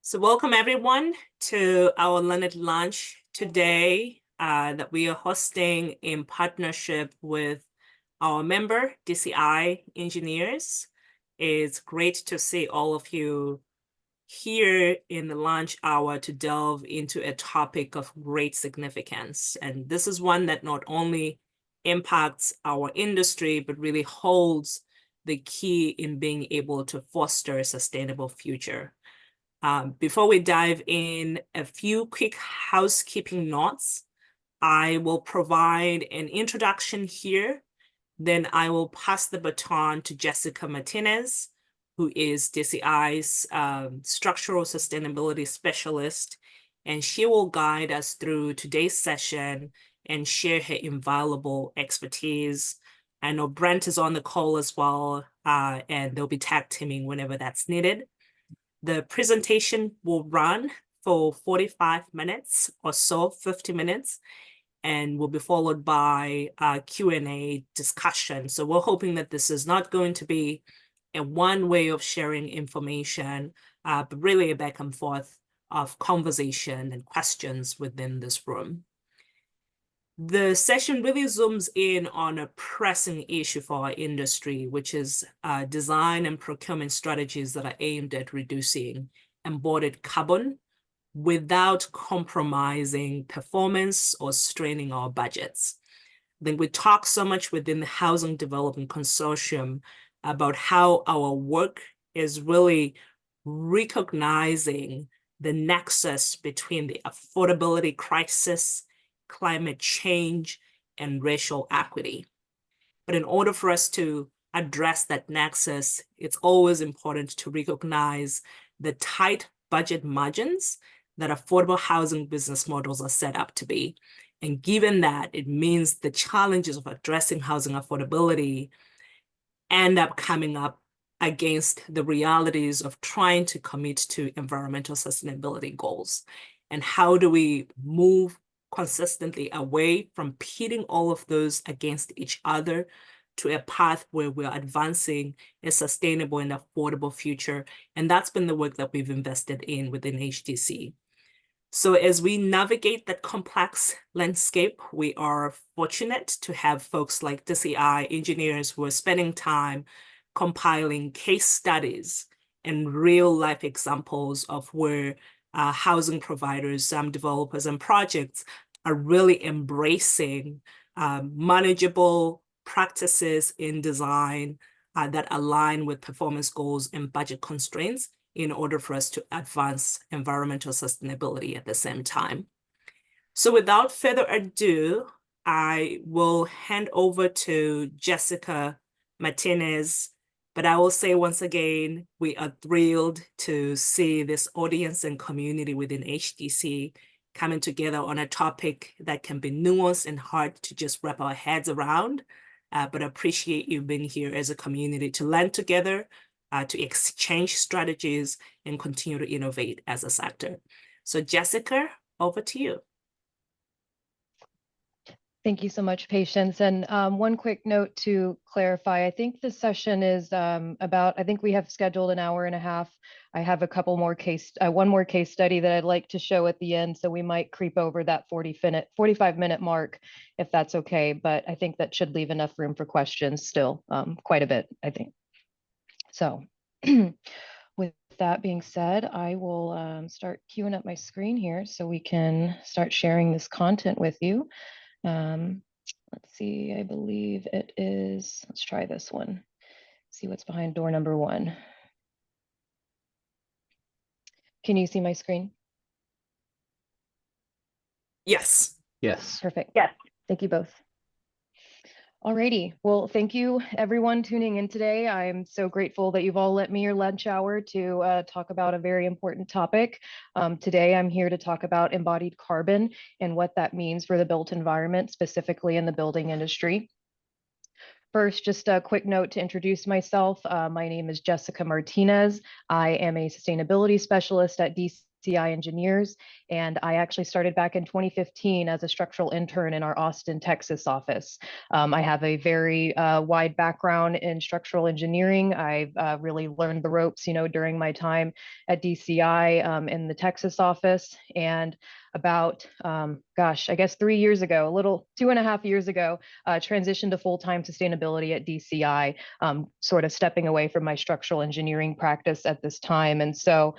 So welcome everyone to our Learned Lunch today that we are hosting in partnership with our member, DCI Engineers. It's great to see all of you here in the lunch hour to delve into a topic of great significance. And this is one that not only impacts our industry, but really holds the key in being able to foster a sustainable future. Before we dive in, a few quick housekeeping notes. I will provide an introduction here. Then I will pass the baton to Jessica Martinez, who is DCI's Structural Sustainability Specialist, and she will guide us through today's session and share her invaluable expertise. I know Brent is on the call as well, and they'll be tag teaming whenever that's needed. The presentation will run for 45 minutes or so, 50 minutes, and will be followed by a Q&A discussion. So we're hoping that this is not going to be a one way of sharing information, but really a back and forth of conversation and questions within this room. The session really zooms in on a pressing issue for our industry, which is design and procurement strategies that are aimed at reducing embodied carbon without compromising performance or straining our budgets. I think we talk so much within the Housing Development Consortium about how our work is really recognizing the nexus between the affordability crisis, climate change, and racial equity. But in order for us to address that nexus, it's always important to recognize the tight budget margins that affordable housing business models are set up to be. And given that, it means the challenges of addressing housing affordability end up coming up against the realities of trying to commit to environmental sustainability goals. And how do we move consistently away from pitting all of those against each other to a path where we're advancing a sustainable and affordable future? And that's been the work that we've invested in within HDC. So as we navigate that complex landscape, we are fortunate to have folks like DCI engineers who are spending time compiling case studies and real life examples of where housing providers, developers, and projects are really embracing manageable practices in design that align with performance goals and budget constraints in order for us to advance environmental sustainability at the same time. So without further ado, I will hand over to Jessica Martinez. But I will say once again, we are thrilled to see this audience and community within HDC coming together on a topic that can be nuanced and hard to just wrap our heads around. But I appreciate you being here as a community to learn together, to exchange strategies, and continue to innovate as a sector. So Jessica, over to you. Thank you so much, Patience. And one quick note to clarify, I think this session is I think we have scheduled an hour and a half. I have a couple more one more case study that I'd like to show at the end. So we might creep over that 45-minute mark, if that's okay. But I think that should leave enough room for questions still, quite a bit, I think. So with that being said, I will start queuing up my screen here so we can start sharing this content with you. Let's see, I believe it is, let's try this one. See what's behind door number 1. Can you see my screen? Yes. Yes. Perfect. Yes. Thank you both. Alrighty, well, thank you everyone tuning in today. I'm so grateful that you've all let me your lunch hour to talk about a very important topic. Today, I'm here to talk about embodied carbon and what that means for the built environment, specifically in the building industry. First, just a quick note to introduce myself. My name is Jessica Martinez. I am a sustainability specialist at DCI DCI Engineers, and I actually started back in 2015 as a structural intern in our Austin, Texas office. I have a very wide background in structural engineering. I've really learned the ropes, during my time at DCI in the Texas office. And about, I guess 3 years ago, a little 2.5 years ago, transitioned to full-time sustainability at DCI, sort of stepping away from my structural engineering practice at this time. And so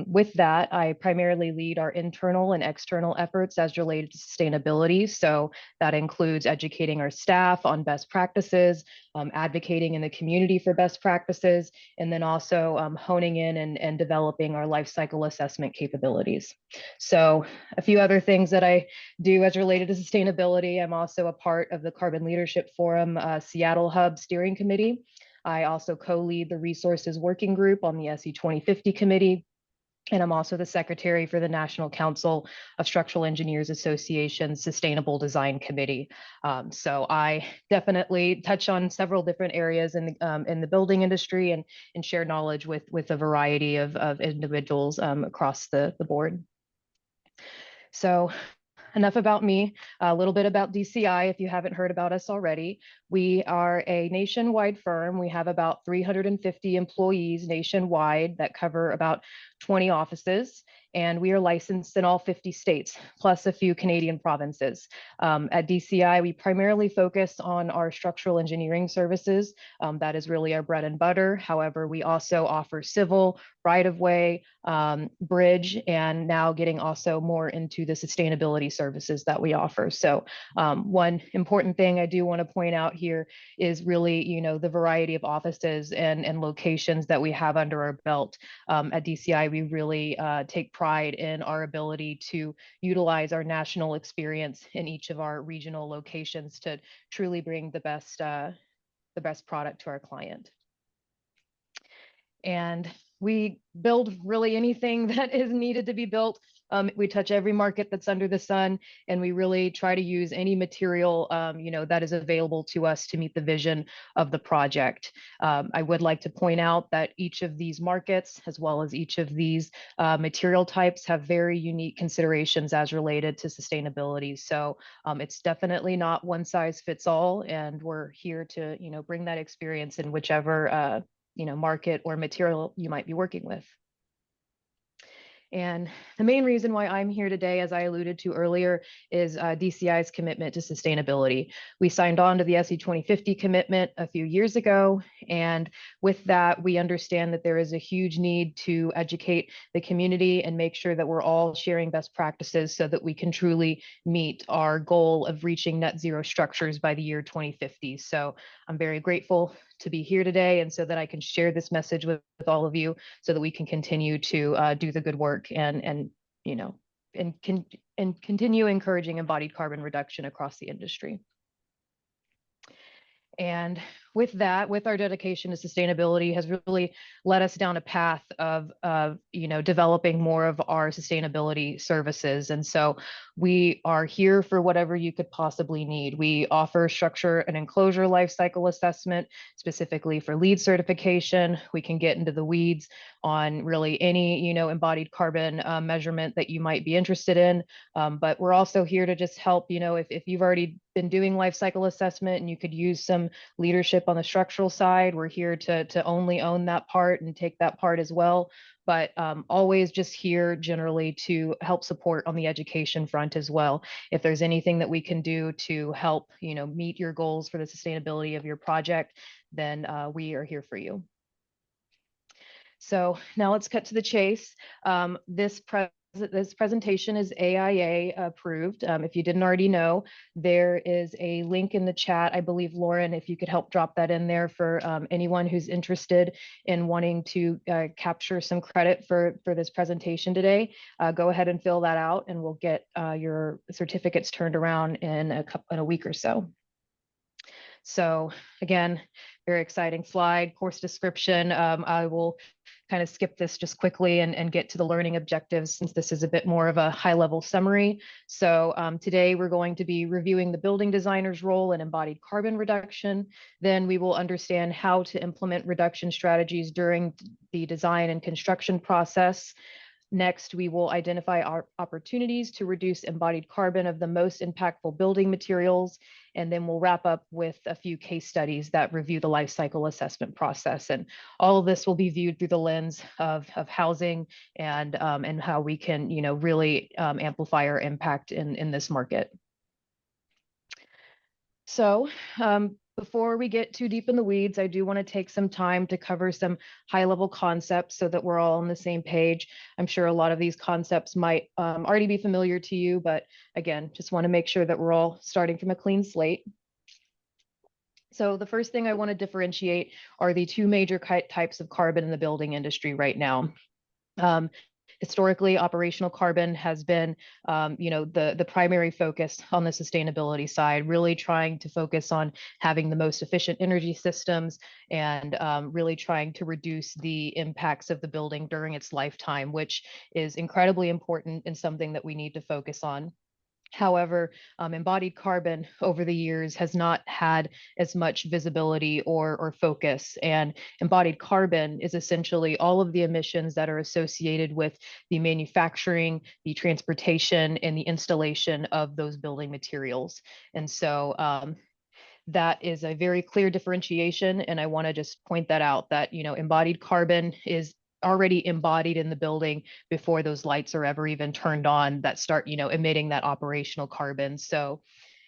with that, I primarily lead our internal and external efforts as related to sustainability. So that includes educating our staff on best practices, advocating in the community for best practices, and then also honing in and developing our life cycle assessment capabilities. So a few other things that I do as related to sustainability. I'm also a part of the Carbon Leadership Forum Seattle Hub Steering Committee. I also co-lead the Resources Working Group on the SE 2050 Committee. And I'm also the secretary for the National Council of Structural Engineers Association Sustainable Design Committee. So I definitely touch on several different areas in the building industry and share knowledge with a variety of individuals across the board. So enough about me, a little bit about DCI if you haven't heard about us already. We are a nationwide firm. We have about 350 employees nationwide that cover about 20 offices, and we are licensed in all 50 states, plus a few Canadian provinces. At DCI, we primarily focus on our structural engineering services. That is really our bread and butter. However, we also offer civil, right-of-way, bridge, and now getting also more into the sustainability services that we offer. So one important thing I do want to point out here is really, the variety of offices and locations that we have under our belt. At DCI, we really take pride in our ability to utilize our national experience in each of our regional locations to truly bring the best product to our client. And we build really anything that is needed to be built. We touch every market that's under the sun, and we really try to use any material, that is available to us to meet the vision of the project. I would like to point out that each of these markets, as well as each of these material types, have very unique considerations as related to sustainability. So it's definitely not one size fits all, and we're here to, bring that experience in whichever market or material you might be working with. And the main reason why I'm here today, as I alluded to earlier, is DCI's commitment to sustainability. We signed on to the SE 2050 commitment a few years ago. And with that, we understand that there is a huge need to educate the community and make sure that we're all sharing best practices so that we can truly meet our goal of reaching net zero structures by the year 2050. So I'm very grateful to be here today, and so that I can share this message with all of you so that we can continue to do the good work and continue encouraging embodied carbon reduction across the industry. And with that, with our dedication to sustainability has really led us down a path of developing more of our sustainability services. And so we are here for whatever you could possibly need. We offer structure and enclosure life cycle assessment, specifically for LEED certification. We can get into the weeds on really any, embodied carbon measurement that you might be interested in. But we're also here to just help, if you've already been doing life cycle assessment and you could use some leadership on the structural side, we're here to only own that part and take that part as well. But always just here generally to help support on the education front as well. If there's anything that we can do to help, meet your goals for the sustainability of your project, then we are here for you. So now let's cut to the chase. This presentation is AIA approved. If you didn't already know, there is a link in the chat. I believe, Lauren, if you could help drop that in there for anyone who's interested in wanting to capture some credit for this presentation today, go ahead and fill that out and we'll get your certificates turned around in a week or so. So again, very exciting slide, course description. I will kind of skip this just quickly and get to the learning objectives, since this is a bit more of a high-level summary. So today we're going to be reviewing the building designer's role in embodied carbon reduction. Then we will understand how to implement reduction strategies during the design and construction process. Next, we will identify our opportunities to reduce embodied carbon of the most impactful building materials. And then we'll wrap up with a few case studies that review the life cycle assessment process. And all of this will be viewed through the lens of housing and how we can, really amplify our impact in this market. So before we get too deep in the weeds, I do want to take some time to cover some high-level concepts so that we're all on the same page. I'm sure a lot of these concepts might already be familiar to you, but again, just want to make sure that we're all starting from a clean slate. So the first thing I want to differentiate are the two major types of carbon in the building industry right now. Historically, operational carbon has been, the primary focus on the sustainability side, really trying to focus on having the most efficient energy systems and really trying to reduce the impacts of the building during its lifetime, which is incredibly important and something that we need to focus on. However, embodied carbon over the years has not had as much visibility or focus. And embodied carbon is essentially all of the emissions that are associated with the manufacturing, the transportation, and the installation of those building materials. And so that is a very clear differentiation. And I want to just point that out that, embodied carbon is already embodied in the building before those lights are ever even turned on that start, emitting that operational carbon. So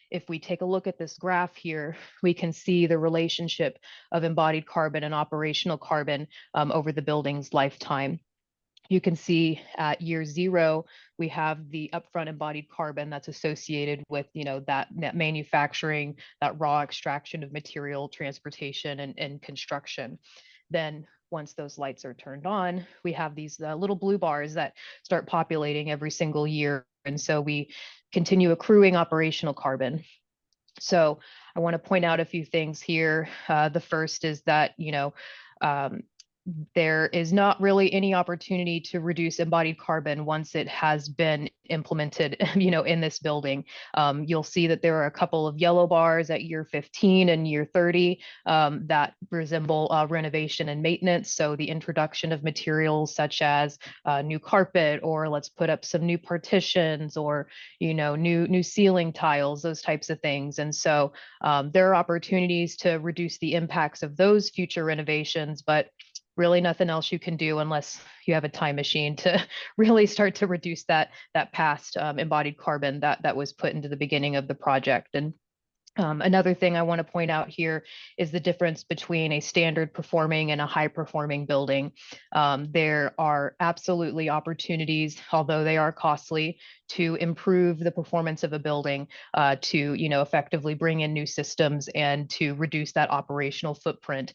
if we take a look at this graph here, we can see the relationship of embodied carbon and operational carbon over the building's lifetime. You can see at year 0, we have the upfront embodied carbon that's associated with, that manufacturing, that raw extraction of material, transportation, and construction. Then once those lights are turned on, we have these little blue bars that start populating every single year. And so we continue accruing operational carbon. So I want to point out a few things here. The first is that, there is not really any opportunity to reduce embodied carbon once it has been implemented, in this building. You'll see that there are a couple of yellow bars at year 15 and year 30 that resemble renovation and maintenance. So the introduction of materials such as new carpet, or let's put up some new partitions, or new ceiling tiles, those types of things. And so there are opportunities to reduce the impacts of those future renovations, but really nothing else you can do unless you have a time machine to really start to reduce that past embodied carbon that was put into the beginning of the project. And another thing I want to point out here is the difference between a standard performing and a high performing building. There are absolutely opportunities, although they are costly, to improve the performance of a building, to effectively bring in new systems and to reduce that operational footprint,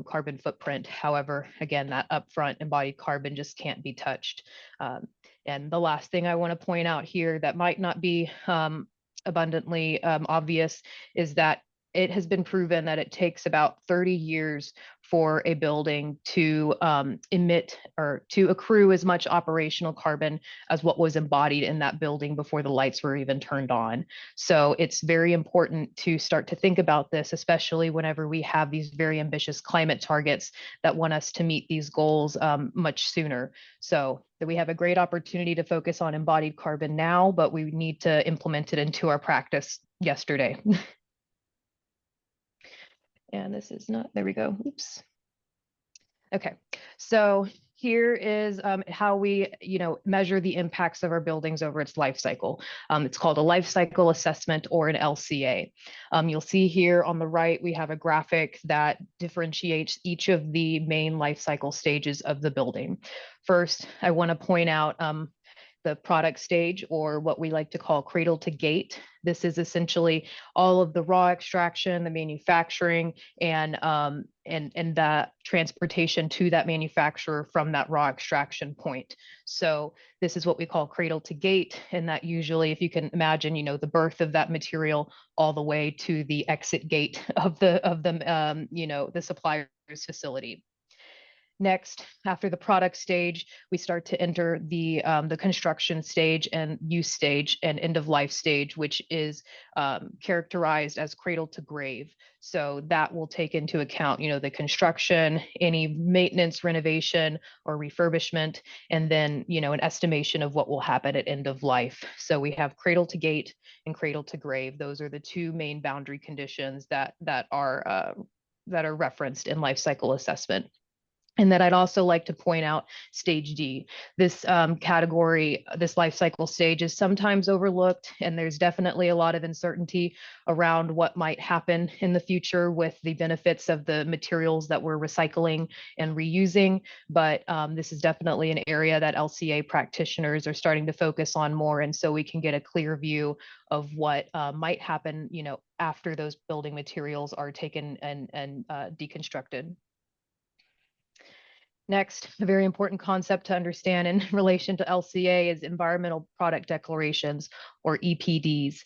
carbon footprint. However, again, that upfront embodied carbon just can't be touched. And the last thing I want to point out here that might not be abundantly obvious is that it has been proven that it takes about 30 years for a building to emit or to accrue as much operational carbon as what was embodied in that building before the lights were even turned on. So it's very important to start to think about this, especially whenever we have these very ambitious climate targets that want us to meet these goals much sooner. So that we have a great opportunity to focus on embodied carbon now, but we need to implement it into our practice yesterday. And this is not, there we go, oops. Okay, so here is how we, measure the impacts of our buildings over its life cycle. It's called a life cycle assessment, or an LCA. You'll see here on the right, we have a graphic that differentiates each of the main life cycle stages of the building. First, I want to point out the product stage, or what we like to call cradle to gate. This is essentially all of the raw extraction, the manufacturing, and the transportation to that manufacturer from that raw extraction point. So this is what we call cradle to gate, and that usually, if you can imagine, the birth of that material all the way to the exit gate of the supplier's facility. Next, after the product stage, we start to enter the construction stage and use stage and end of life stage, which is characterized as cradle to grave. So that will take into account, the construction, any maintenance, renovation, or refurbishment, and then, an estimation of what will happen at end of life. So we have cradle to gate and cradle to grave. Those are the two main boundary conditions that are referenced in life cycle assessment. And then I'd also like to point out stage D. This category, this life cycle stage is sometimes overlooked, and there's definitely a lot of uncertainty around what might happen in the future with the benefits of the materials that we're recycling and reusing. But this is definitely an area that LCA practitioners are starting to focus on more, and so we can get a clear view of what might happen, after those building materials are taken and deconstructed. Next, a very important concept to understand in relation to LCA is environmental product declarations, or EPDs.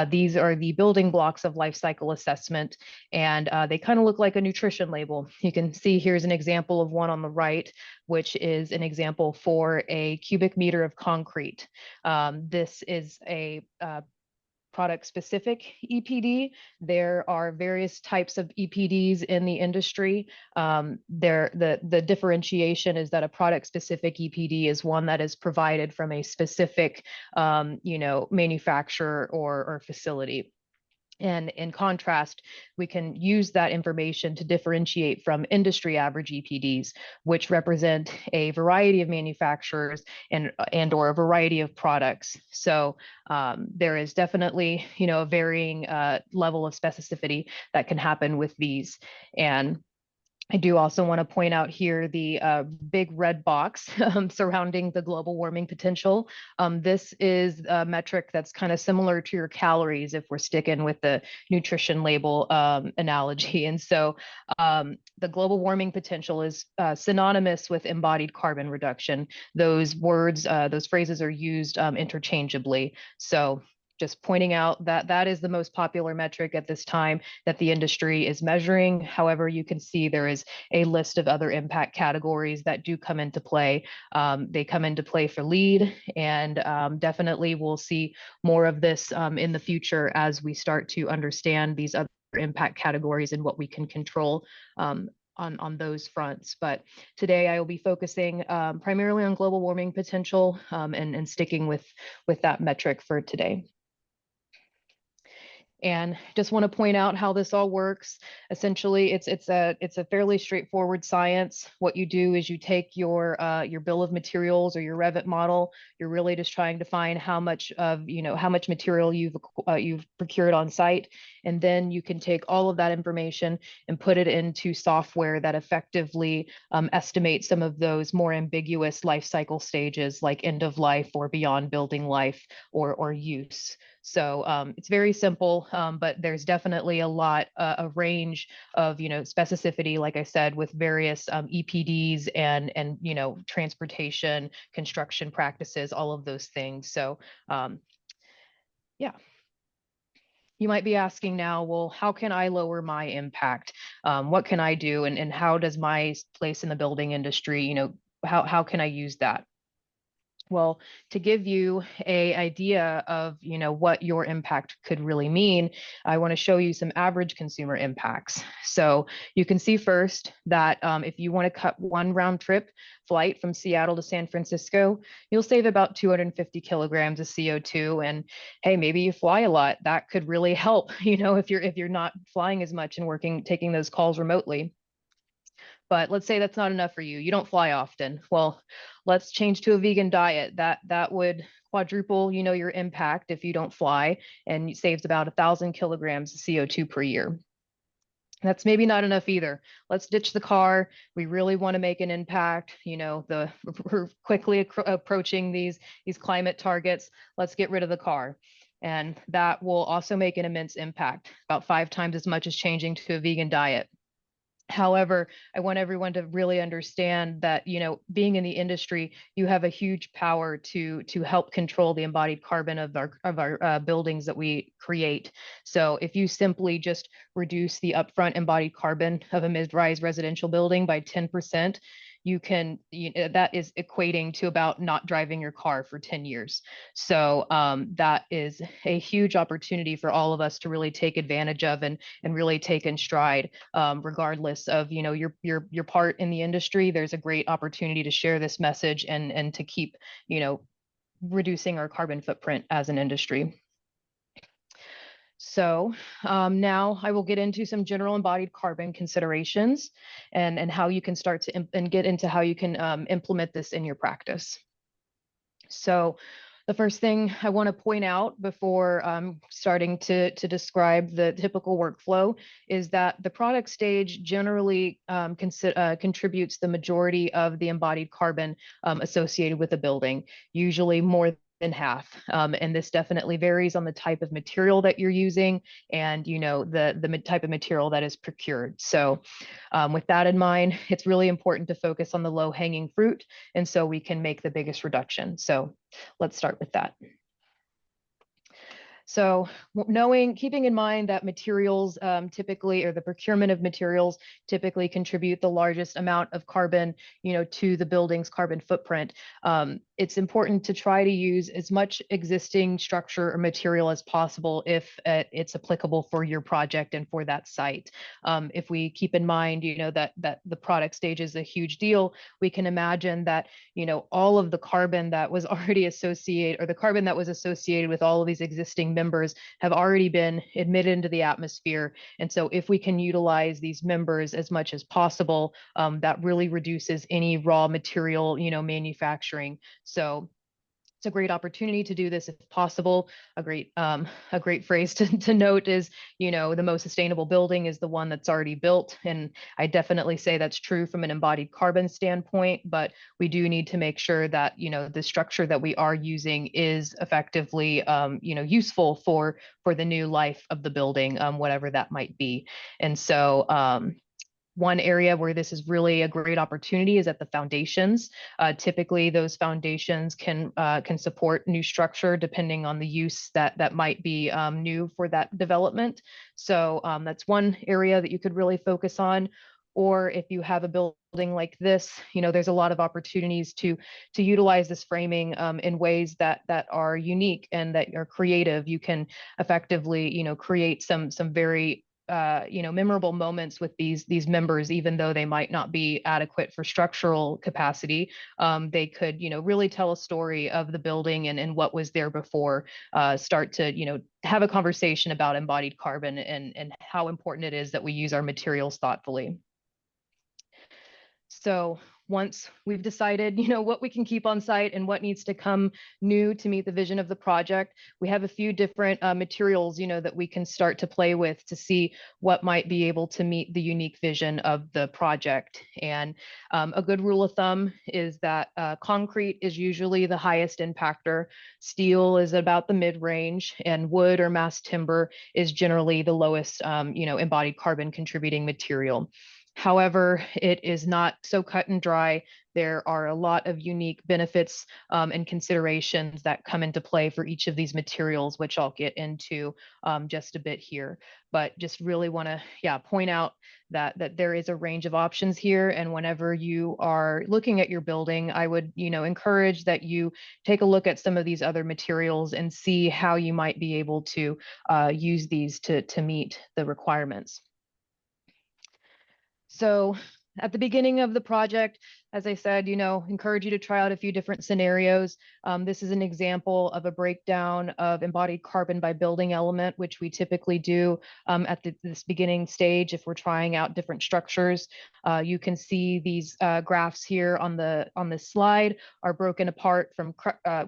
These are the building blocks of life cycle assessment, and they kind of look like a nutrition label. You can see here's an example of one on the right, which is an example for a cubic meter of concrete. This is a product specific EPD. There are various types of EPDs in the industry. The differentiation is that a product specific EPD is one that is provided from a specific manufacturer or facility. And in contrast, we can use that information to differentiate from industry average EPDs, which represent a variety of manufacturers and or a variety of products. So there is definitely, a varying level of specificity that can happen with these. And I do also want to point out here the big red box surrounding the global warming potential. This is a metric that's kind of similar to your calories if we're sticking with the nutrition label analogy. And so the global warming potential is synonymous with embodied carbon reduction. Those words, those phrases are used interchangeably. So just pointing out that that is the most popular metric at this time that the industry is measuring. However, you can see there is a list of other impact categories that do come into play. They come into play for LEED, and definitely we'll see more of this in the future as we start to understand these other impact categories and what we can control on those fronts. But today I will be focusing primarily on global warming potential and sticking with that metric for today. And just want to point out how this all works. Essentially, it's a fairly straightforward science. What you do is you take your bill of materials or your Revit model. You're really just trying to find how much material you've procured on site, and then you can take all of that information and put it into software that effectively estimates some of those more ambiguous life cycle stages, like end of life or beyond building life or use. So it's very simple, but there's definitely a range of, specificity, like I said, with various EPDs and transportation, construction practices, all of those things. So yeah. You might be asking now, well, how can I lower my impact? What can I do? And how does my place in the building industry, how can I use that? Well, to give you an idea of, what your impact could really mean, I want to show you some average consumer impacts. So you can see first that if you want to cut one round trip flight from Seattle to San Francisco, you'll save about 250 kilograms of CO2. And hey, maybe you fly a lot. That could really help, if you're not flying as much and taking those calls remotely. But let's say that's not enough for you. You don't fly often. Well, let's change to a vegan diet. That would quadruple, your impact if you don't fly, and saves about 1,000 kilograms of CO2 per year. That's maybe not enough either. Let's ditch the car. We really want to make an impact. We're quickly approaching these climate targets. Let's get rid of the car. And that will also make an immense impact, about 5 times as much as changing to a vegan diet. However, I want everyone to really understand that, being in the industry, you have a huge power to help control the embodied carbon of our buildings that we create. So if you simply just reduce the upfront embodied carbon of a mid-rise residential building by 10%, that is equating to about not driving your car for 10 years. So that is a huge opportunity for all of us to really take advantage of and really take in stride, regardless of your part in the industry. There's a great opportunity to share this message and to keep reducing our carbon footprint as an industry. So now I will get into some general embodied carbon considerations and how you can start to and get into how you can implement this in your practice. So the first thing I want to point out before starting to describe the typical workflow is that the product stage generally contributes the majority of the embodied carbon associated with a building, usually more than half. And this definitely varies on the type of material that you're using and the type of material that is procured. So with that in mind, it's really important to focus on the low-hanging fruit, and so we can make the biggest reduction. So let's start with that. So keeping in mind that materials typically, or the procurement of materials typically contribute the largest amount of carbon, to the building's carbon footprint. It's important to try to use as much existing structure or material as possible if it's applicable for your project and for that site. If we keep in mind, that the product stage is a huge deal, we can imagine that, all of the carbon that was already associated, or the carbon that was associated with all of these existing members have already been emitted into the atmosphere. And so if we can utilize these members as much as possible, that really reduces any raw material, manufacturing. So it's a great opportunity to do this if possible. A great phrase to note is, the most sustainable building is the one that's already built. And I definitely say that's true from an embodied carbon standpoint, but we do need to make sure that, the structure that we are using is effectively, useful for the new life of the building, whatever that might be. And so, one area where this is really a great opportunity is at the foundations. Typically, those foundations can support new structure depending on the use that might be new for that development. So that's one area that you could really focus on. Or if you have a building like this, there's a lot of opportunities to utilize this framing in ways that are unique and that are creative. You can effectively, create some very memorable moments with these members, even though they might not be adequate for structural capacity. They could, really tell a story of the building and what was there before. Start to, have a conversation about embodied carbon and how important it is that we use our materials thoughtfully. So once we've decided, what we can keep on site and what needs to come new to meet the vision of the project, we have a few different materials, that we can start to play with to see what might be able to meet the unique vision of the project. And a good rule of thumb is that concrete is usually the highest impactor, steel is about the mid-range, and wood or mass timber is generally the lowest, embodied carbon contributing material. However, it is not so cut and dry. There are a lot of unique benefits and considerations that come into play for each of these materials, which I'll get into just a bit here. But just really want to, point out that there is a range of options here. And whenever you are looking at your building, I would, encourage that you take a look at some of these other materials and see how you might be able to use these to meet the requirements. So at the beginning of the project, as I said, encourage you to try out a few different scenarios. This is an example of a breakdown of embodied carbon by building element, which we typically do at this beginning stage if we're trying out different structures. You can see these graphs here on the slide are broken apart by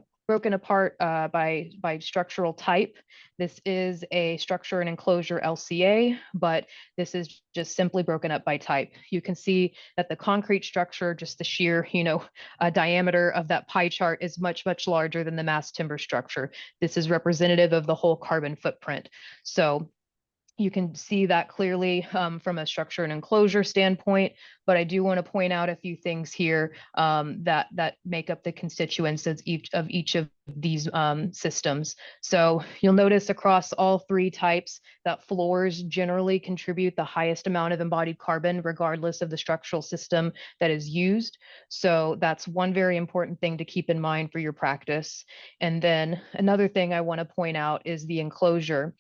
structural type. This is a structure and enclosure LCA, but this is just simply broken up by type. You can see that the concrete structure, just the sheer, diameter of that pie chart is much, much larger than the mass timber structure. This is representative of the whole carbon footprint. So you can see that clearly from a structure and enclosure standpoint, but I do want to point out a few things here that make up the constituents of each of these systems. So you'll notice across all three types that floors generally contribute the highest amount of embodied carbon, regardless of the structural system that is used. So that's one very important thing to keep in mind for your practice. And then another thing I want to point out is the enclosure.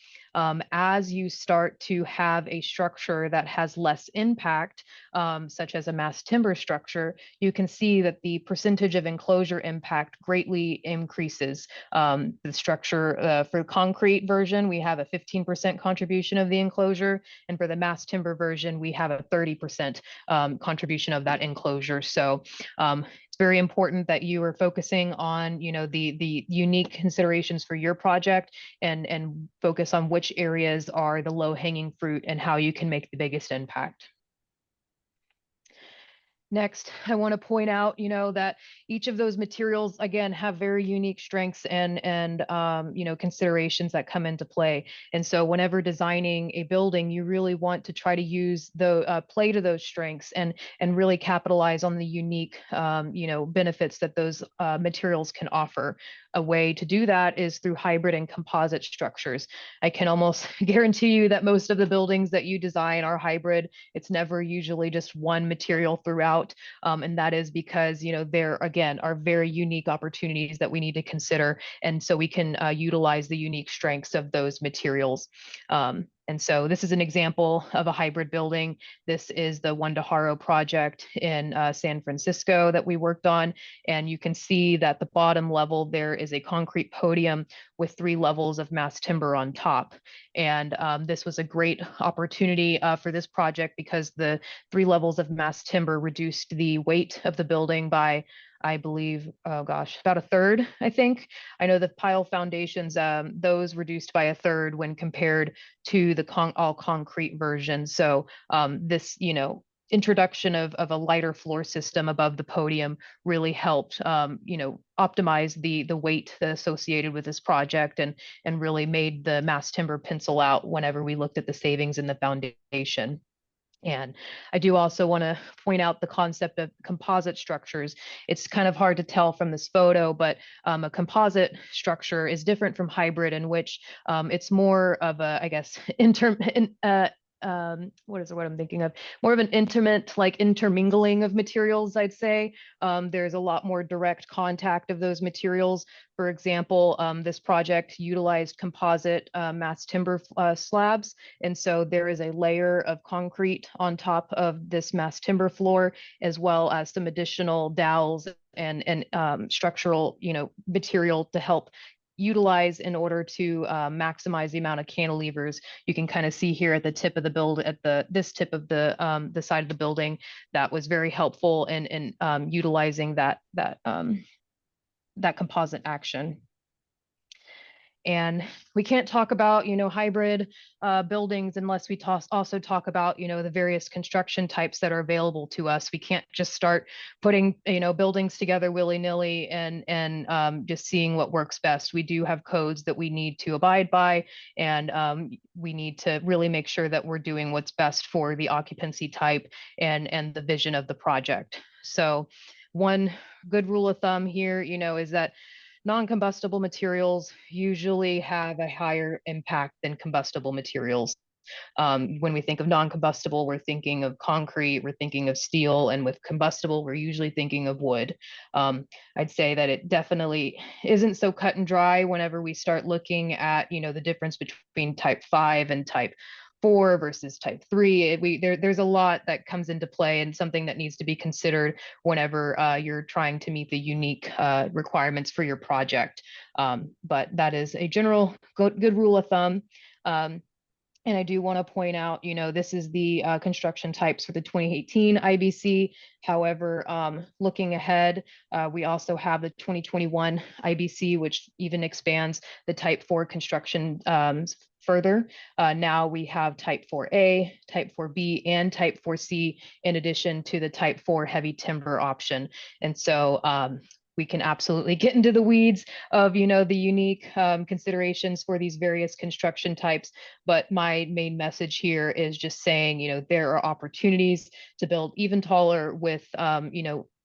As you start to have a structure that has less impact, such as a mass timber structure, you can see that the percentage of enclosure impact greatly increases. The structure for concrete version, we have a 15% contribution of the enclosure, and for the mass timber version, we have a 30% contribution of that enclosure. So it's very important that you are focusing on, the unique considerations for your project, and focus on which areas are the low-hanging fruit and how you can make the biggest impact. Next, I want to point out, that each of those materials, again, have very unique strengths and considerations that come into play. And so whenever designing a building, you really want to try to use the play to those strengths and really capitalize on the unique, benefits that those materials can offer. A way to do that is through hybrid and composite structures. I can almost guarantee you that most of the buildings that you design are hybrid. It's never usually just one material throughout. And that is because, there again are very unique opportunities that we need to consider. And so we can utilize the unique strengths of those materials. And so this is an example of a hybrid building. This is the One Daharo project in San Francisco that we worked on. And you can see that the bottom level there is a concrete podium with 3 levels of mass timber on top. And this was a great opportunity for this project because the 3 levels of mass timber reduced the weight of the building by, I believe, about a third, I think. I know the pile foundations, those reduced by a third when compared to the all concrete version. So this, introduction of a lighter floor system above the podium really helped, optimize the weight associated with this project, and really made the mass timber pencil out whenever we looked at the savings in the foundation. And I do also want to point out the concept of composite structures. It's kind of hard to tell from this photo, but a composite structure is different from hybrid, in which it's more of a, I guess, what is the word I'm thinking of? More of an intimate, like intermingling of materials, I'd say. There's a lot more direct contact of those materials. For example, this project utilized composite mass timber slabs. And so there is a layer of concrete on top of this mass timber floor, as well as some additional dowels and structural, material to help utilize in order to maximize the amount of cantilevers. You can kind of see here at the tip of the build, at this tip of the side of the building, that was very helpful in utilizing that composite action. And we can't talk about, hybrid buildings unless we also talk about, the various construction types that are available to us. We can't just start putting, buildings together willy-nilly and just seeing what works best. We do have codes that we need to abide by, and we need to really make sure that we're doing what's best for the occupancy type and the vision of the project. So one good rule of thumb here, is that non-combustible materials usually have a higher impact than combustible materials. When we think of non-combustible, we're thinking of concrete, we're thinking of steel, and with combustible, we're usually thinking of wood. I'd say that it definitely isn't so cut and dry whenever we start looking at, the difference between type 5 and type 4 versus type 3. There's a lot that comes into play, and something that needs to be considered whenever you're trying to meet the unique requirements for your project. But that is a general good rule of thumb. And I do want to point out, this is the construction types for the 2018 IBC. However, looking ahead, we also have the 2021 IBC, which even expands the type 4 construction further. Now we have type 4A, type 4B, and type 4C, in addition to the type 4 heavy timber option. And so we can absolutely get into the weeds of, the unique considerations for these various construction types. But my main message here is just saying, there are opportunities to build even taller with,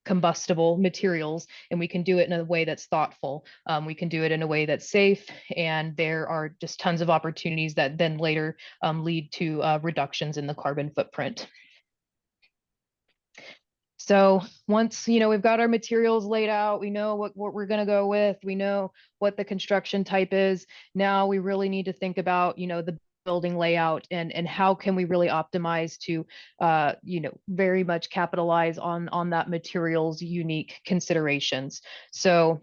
combustible materials, and we can do it in a way that's thoughtful. We can do it in a way that's safe, and there are just tons of opportunities that then later lead to reductions in the carbon footprint. So once, we've got our materials laid out, we know what we're going to go with, we know what the construction type is. Now we really need to think about, the building layout and how can we really optimize to, very much capitalize on that material's unique considerations. So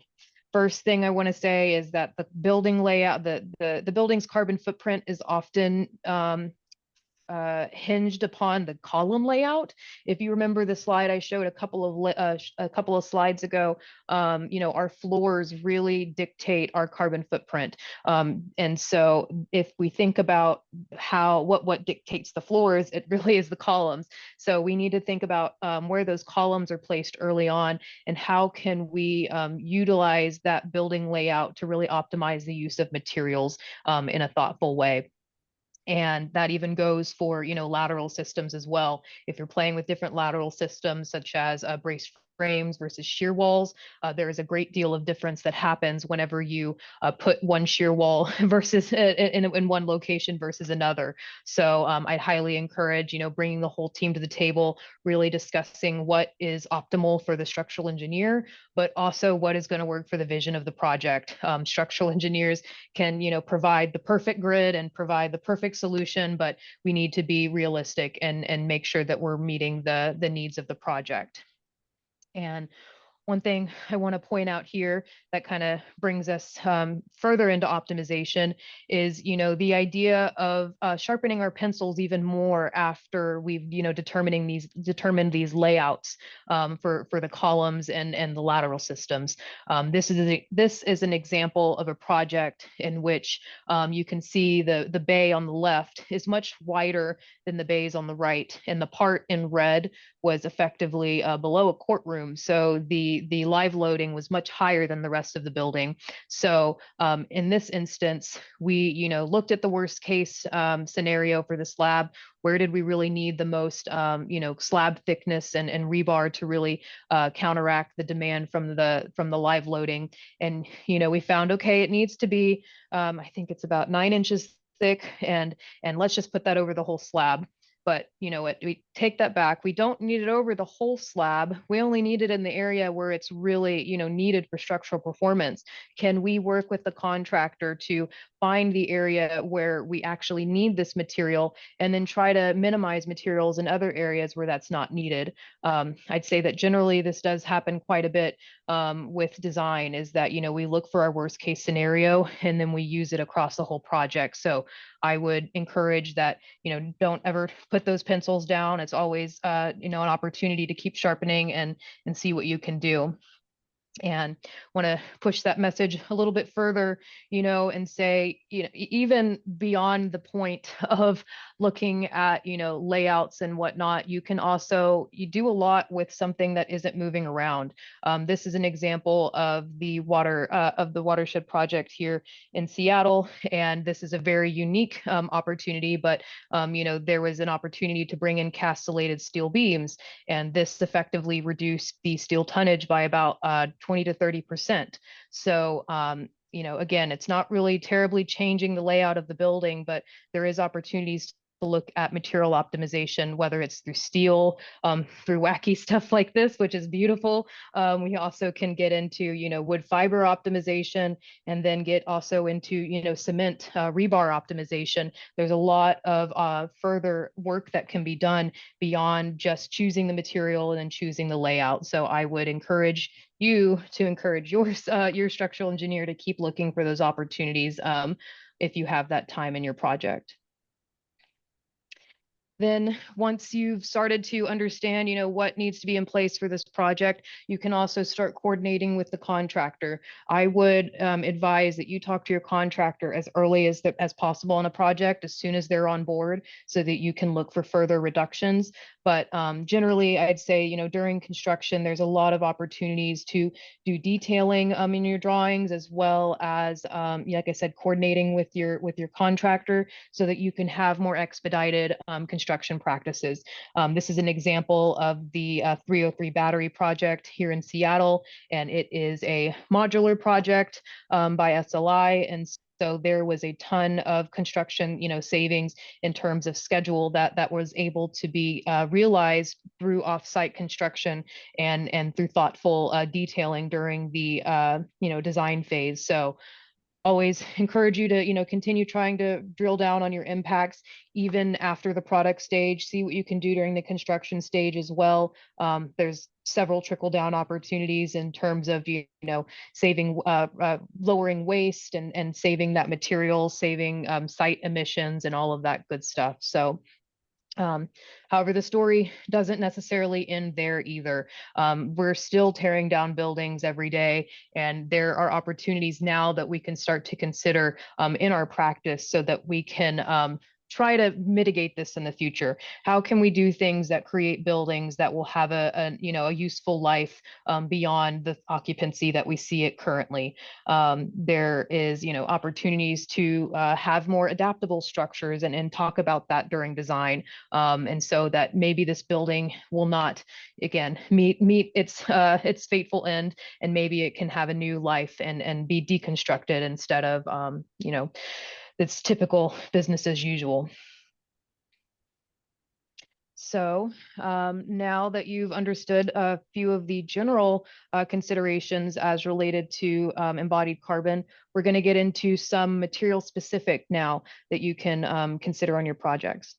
first thing I want to say is that the building layout, the building's carbon footprint is often hinged upon the column layout. If you remember the slide I showed a couple of slides ago, our floors really dictate our carbon footprint. And so if we think about what dictates the floors, it really is the columns. So we need to think about where those columns are placed early on, and how can we utilize that building layout to really optimize the use of materials in a thoughtful way. And that even goes for, lateral systems as well. If you're playing with different lateral systems, such as brace frames versus shear walls, there is a great deal of difference that happens whenever you put one shear wall versus in one location versus another. So I'd highly encourage, bringing the whole team to the table, really discussing what is optimal for the structural engineer, but also what is going to work for the vision of the project. Structural engineers can, provide the perfect grid and provide the perfect solution, but we need to be realistic and make sure that we're meeting the needs of the project. And one thing I want to point out here that kind of brings us further into optimization is, the idea of sharpening our pencils even more after we've, determined these layouts for the columns and the lateral systems. This is an example of a project in which you can see the bay on the left is much wider than the bays on the right, and the part in red was effectively below a courtroom. So the live loading was much higher than the rest of the building. So in this instance, we looked at the worst case scenario for the slab. Where did we really need the most slab thickness and rebar to really counteract the demand from the live loading? And we found, okay, it needs to be I think it's about 9 inches thick, and let's just put that over the whole slab. But we take that back. We don't need it over the whole slab. We only need it in the area where it's really, needed for structural performance. Can we work with the contractor to find the area where we actually need this material, and then try to minimize materials in other areas where that's not needed? I'd say that generally this does happen quite a bit with design, is that, we look for our worst case scenario and then we use it across the whole project. So I would encourage that, don't ever put those pencils down. It's always, an opportunity to keep sharpening and see what you can do. And want to push that message a little bit further, and say, even beyond the point of looking at, layouts and whatnot, you do a lot with something that isn't moving around. This is an example of the watershed project here in Seattle, and this is a very unique opportunity. But there was an opportunity to bring in castellated steel beams, and this effectively reduced the steel tonnage by about 20 to 30%. So, again, it's not really terribly changing the layout of the building, but there is opportunities to look at material optimization, whether it's through steel, through wacky stuff like this, which is beautiful. We also can get into, wood fiber optimization, and then get also into, cement rebar optimization. There's a lot of further work that can be done beyond just choosing the material and then choosing the layout. So I would encourage you to encourage your structural engineer to keep looking for those opportunities if you have that time in your project. Then once you've started to understand, what needs to be in place for this project, you can also start coordinating with the contractor. I would advise that you talk to your contractor as early as possible on a project, as soon as they're on board, so that you can look for further reductions. But generally, I'd say, during construction, there's a lot of opportunities to do detailing in your drawings, as well as, like I said, coordinating with your contractor, so that you can have more expedited construction construction practices. This is an example of the 303 battery project here in Seattle, and it is a modular project by SLI. And so there was a ton of construction, savings in terms of schedule that was able to be realized through offsite construction and through thoughtful detailing during the design phase. So always encourage you to continue trying to drill down on your impacts even after the product stage. See what you can do during the construction stage as well. There's several trickle down opportunities in terms of saving lowering waste and saving that material, saving site emissions and all of that good stuff. So however, the story doesn't necessarily end there either. We're still tearing down buildings every day, and there are opportunities now that we can start to consider in our practice so that we can try to mitigate this in the future. How can we do things that create buildings that will have a useful life beyond the occupancy that we see it currently? There is opportunities to have more adaptable structures and talk about that during design. And so that maybe this building will not, again, meet its fateful end, and maybe it can have a new life and be deconstructed instead of it's typical business as usual. So now that you've understood a few of the general considerations as related to embodied carbon, we're going to get into some material specific now that you can consider on your projects.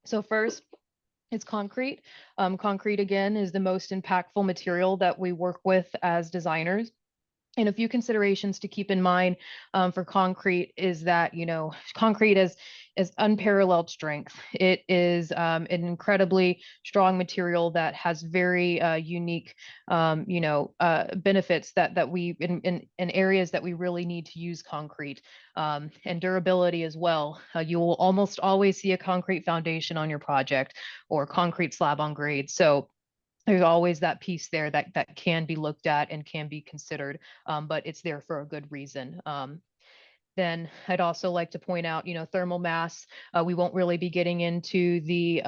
So first, it's concrete. Concrete, again, is the most impactful material that we work with as designers. And a few considerations to keep in mind for concrete is that, concrete is unparalleled strength. It is an incredibly strong material that has very unique, benefits that we in areas that we really need to use concrete, and durability as well. You will almost always see a concrete foundation on your project or concrete slab on grade. So there's always that piece there that can be looked at and can be considered, but it's there for a good reason. Then I'd also like to point out, thermal mass. We won't really be getting into the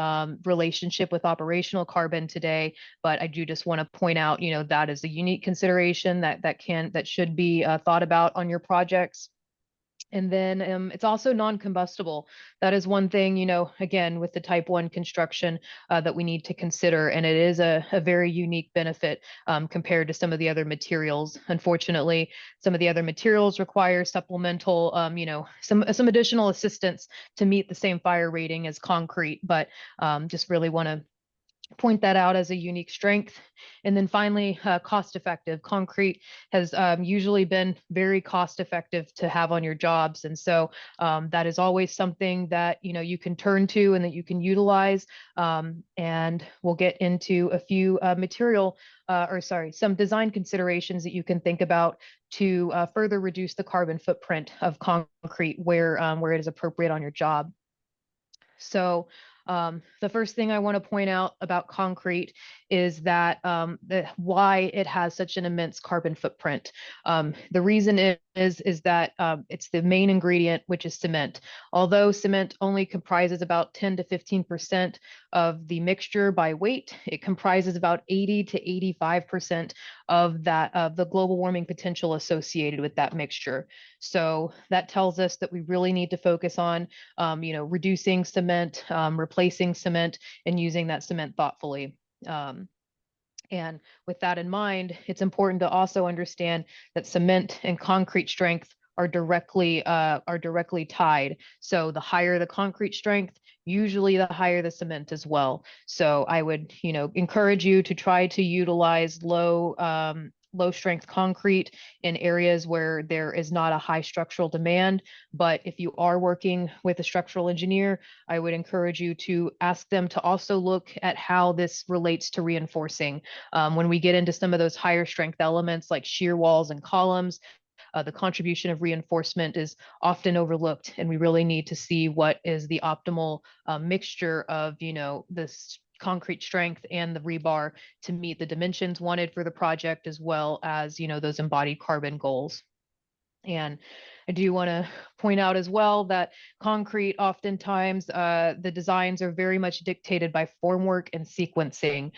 relationship with operational carbon today, but I do just want to point out, that is a unique consideration that should be thought about on your projects. And then it's also non-combustible. That is one thing, again, with the type 1 construction that we need to consider. And it is a very unique benefit compared to some of the other materials. Unfortunately, some of the other materials require supplemental, some additional assistance to meet the same fire rating as concrete, but just really want to point that out as a unique strength. And then finally, cost effective. Concrete has usually been very cost effective to have on your jobs. And so that is always something that, you can turn to and that you can utilize. And we'll get into a few some design considerations that you can think about to further reduce the carbon footprint of concrete where it is appropriate on your job. So the first thing I want to point out about concrete is that why it has such an immense carbon footprint. The reason is that it's the main ingredient, which is cement. Although cement only comprises about 10 to 15% of the mixture by weight, it comprises about 80 to 85% of the global warming potential associated with that mixture. So that tells us that we really need to focus on, reducing cement, replacing cement, and using that cement thoughtfully. And with that in mind, it's important to also understand that cement and concrete strength are directly tied. So the higher the concrete strength, usually the higher the cement as well. So I would, encourage you to try to utilize low strength concrete in areas where there is not a high structural demand. But if you are working with a structural engineer, I would encourage you to ask them to also look at how this relates to reinforcing. When we get into some of those higher strength elements like shear walls and columns, the contribution of reinforcement is often overlooked, and we really need to see what is the optimal mixture of, this concrete strength and the rebar to meet the dimensions wanted for the project, as well as, those embodied carbon goals. And I do want to point out as well that concrete, oftentimes, the designs are very much dictated by formwork and sequencing.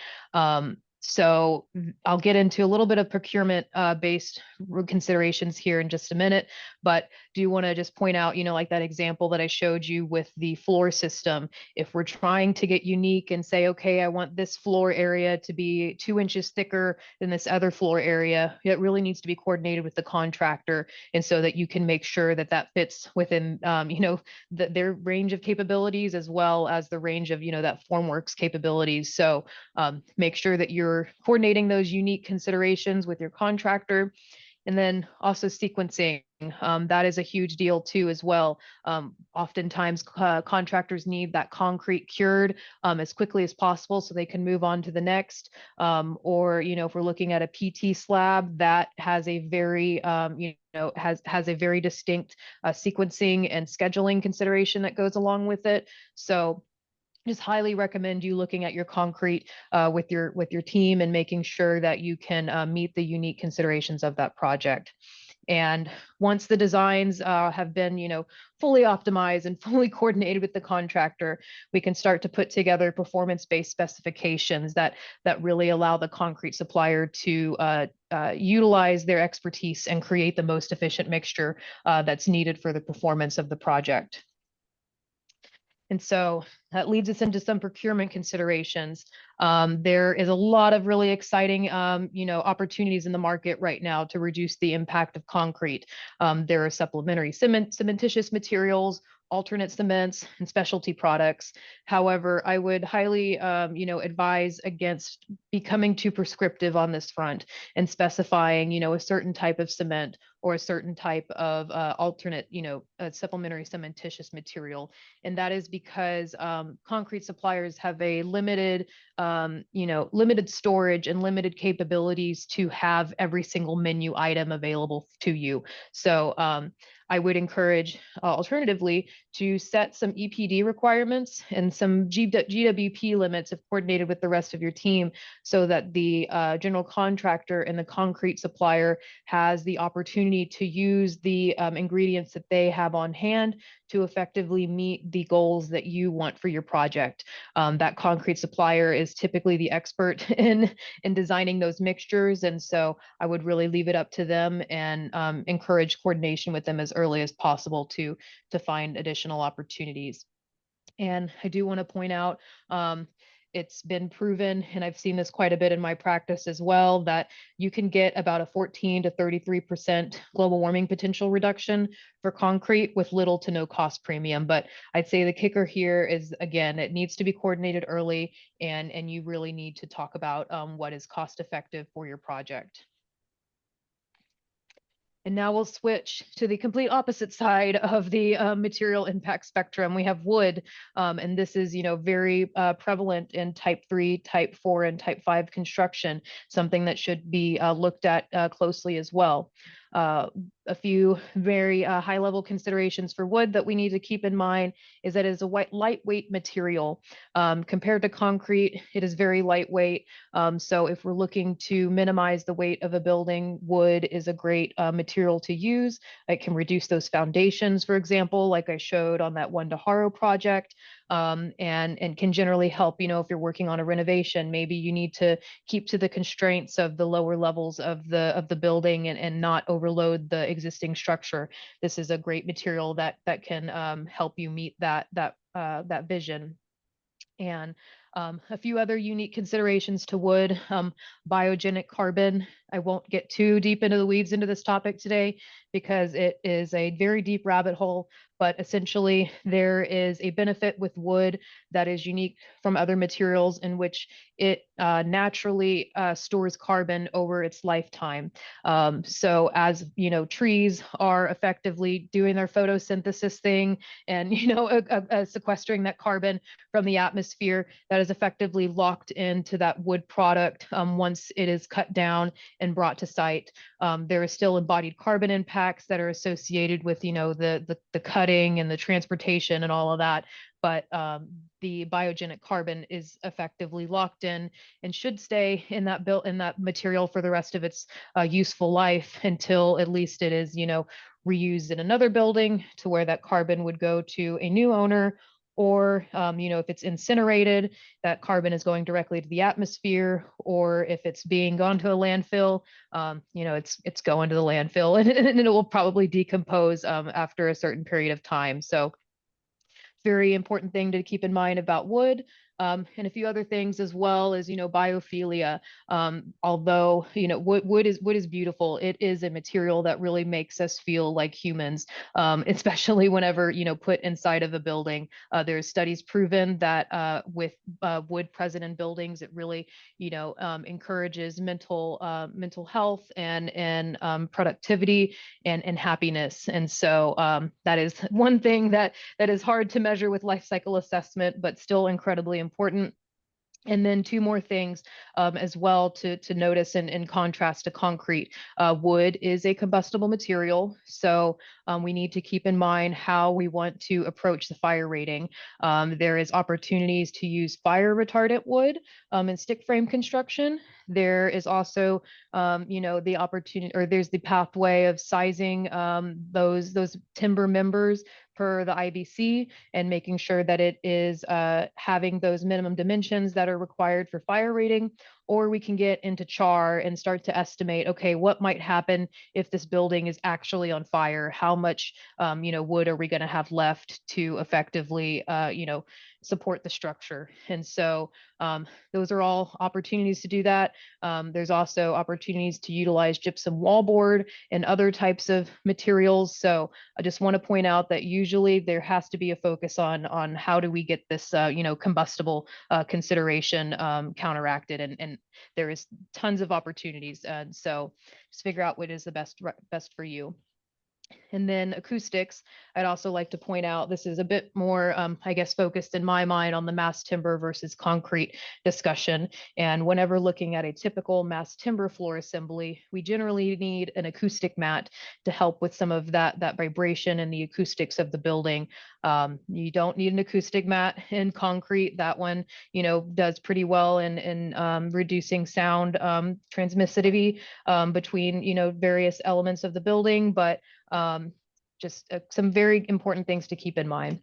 So I'll get into a little bit of procurement based considerations here in just a minute, but do want to just point out, like that example that I showed you with the floor system. If we're trying to get unique and say, okay, I want this floor area to be 2 inches thicker than this other floor area, it really needs to be coordinated with the contractor, and so that you can make sure that that fits within their range of capabilities, as well as the range of that formworks capabilities. So make sure that you're coordinating those unique considerations with your contractor. And then also sequencing, that is a huge deal too as well. Oftentimes contractors need that concrete cured as quickly as possible so they can move on to the next. Or if we're looking at a PT slab, that has a very has a very distinct sequencing and scheduling consideration that goes along with it. So just highly recommend you looking at your concrete with your team and making sure that you can meet the unique considerations of that project. And once the designs have been, fully optimized and fully coordinated with the contractor, we can start to put together performance-based specifications that really allow the concrete supplier to utilize their expertise and create the most efficient mixture that's needed for the performance of the project. And so that leads us into some procurement considerations. There is a lot of really exciting, opportunities in the market right now to reduce the impact of concrete. There are supplementary cementitious materials, alternate cements, and specialty products. However, I would highly, advise against becoming too prescriptive on this front and specifying, a certain type of cement or a certain type of alternate, supplementary cementitious material. And that is because concrete suppliers have a limited, limited storage and limited capabilities to have every single menu item available to you. So I would encourage alternatively to set some EPD requirements and some GWP limits if coordinated with the rest of your team, so that the general contractor and the concrete supplier has the opportunity to use the ingredients that they have on hand to effectively meet the goals that you want for your project. That concrete supplier is typically the expert in designing those mixtures, and so I would really leave it up to them and encourage coordination with them as early as possible to find additional opportunities. And I do want to point out, it's been proven, and I've seen this quite a bit in my practice as well, that you can get about a 14 to 33% global warming potential reduction for concrete with little to no cost premium. But I'd say the kicker here is, again, it needs to be coordinated early, and you really need to talk about what is cost effective for your project. And now we'll switch to the complete opposite side of the material impact spectrum. We have wood, and this is, very prevalent in type 3, type 4, and type 5 construction, something that should be looked at closely as well. A few very high level considerations for wood that we need to keep in mind is that it is a lightweight material. Compared to concrete, it is very lightweight. So if we're looking to minimize the weight of a building, wood is a great material to use. It can reduce those foundations, for example, like I showed on that One Daharo project. And can generally help, if you're working on a renovation, maybe you need to keep to the constraints of the lower levels of the building and not overload the existing structure. This is a great material that can help you meet that vision. And a few other unique considerations to wood, biogenic carbon. I won't get too deep into the weeds into this topic today because it is a very deep rabbit hole, but essentially there is a benefit with wood that is unique from other materials in which it naturally stores carbon over its lifetime. So as trees are effectively doing their photosynthesis thing and sequestering that carbon from the atmosphere, that is effectively locked into that wood product once it is cut down and brought to site. There is still embodied carbon impacts that are associated with the cutting and the transportation and all of that, but the biogenic carbon is effectively locked in and should stay in that material for the rest of its useful life until at least it is reused in another building to where that carbon would go to a new owner, or if it's incinerated, that carbon is going directly to the atmosphere, or if it's being gone to a landfill, it's going to the landfill and it will probably decompose after a certain period of time. So very important thing to keep in mind about wood. And a few other things as well as, biophilia. Although, wood is beautiful. It is a material that really makes us feel like humans, especially whenever, put inside of a building. There's studies proven that with wood present in buildings, it really, encourages mental health and productivity and happiness. And so that is one thing that is hard to measure with life cycle assessment, but still incredibly important. And then two more things as well to notice in contrast to concrete. Wood is a combustible material, so we need to keep in mind how we want to approach the fire rating. There is opportunities to use fire retardant wood in stick frame construction. There is also, the opportunity, or there's the pathway of sizing those timber members per the IBC and making sure that it is having those minimum dimensions that are required for fire rating. Or we can get into char and start to estimate, okay, what might happen if this building is actually on fire? How much, wood are we going to have left to effectively, support the structure? And so those are all opportunities to do that. There's also opportunities to utilize gypsum wallboard and other types of materials. So I just want to point out that usually there has to be a focus on how do we get this, combustible consideration counteracted, and there is tons of opportunities. And so just figure out what is the best for you. And then acoustics, I'd also like to point out, this is a bit more, focused in my mind on the mass timber versus concrete discussion. And whenever looking at a typical mass timber floor assembly, we generally need an acoustic mat to help with some of that vibration and the acoustics of the building. You don't need an acoustic mat in concrete. That one, does pretty well in reducing sound transmissivity between, various elements of the building, but just some very important things to keep in mind.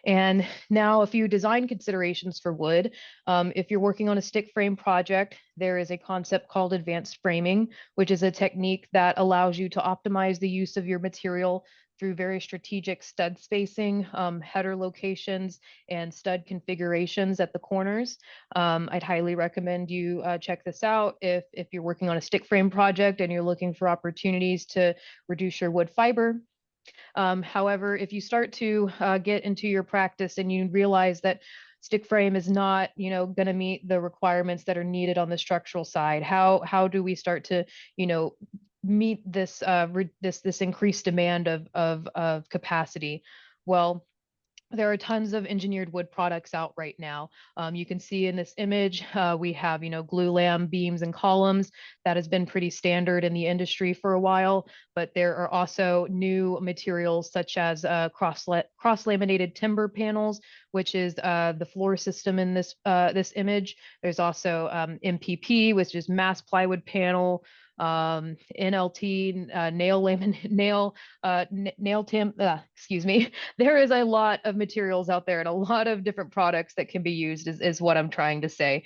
And now a few design considerations for wood. If you're working on a stick frame project, there is a concept called advanced framing, which is a technique that allows you to optimize the use of your material through very strategic stud spacing, header locations, and stud configurations at the corners. I'd highly recommend you check this out if you're working on a stick frame project and you're looking for opportunities to reduce your wood fiber. However, if you start to get into your practice and you realize that stick frame is not, going to meet the requirements that are needed on the structural side, how do we start to, meet this this increased demand of capacity? Well, there are tons of engineered wood products out right now. You can see in this image, we have, glue lam beams and columns. That has been pretty standard in the industry for a while, but there are also new materials such as cross-laminated timber panels, which is the floor system in this image. There's also MPP, which is mass plywood panel, NLT, excuse me. There is a lot of materials out there and a lot of different products that can be used is what I'm trying to say.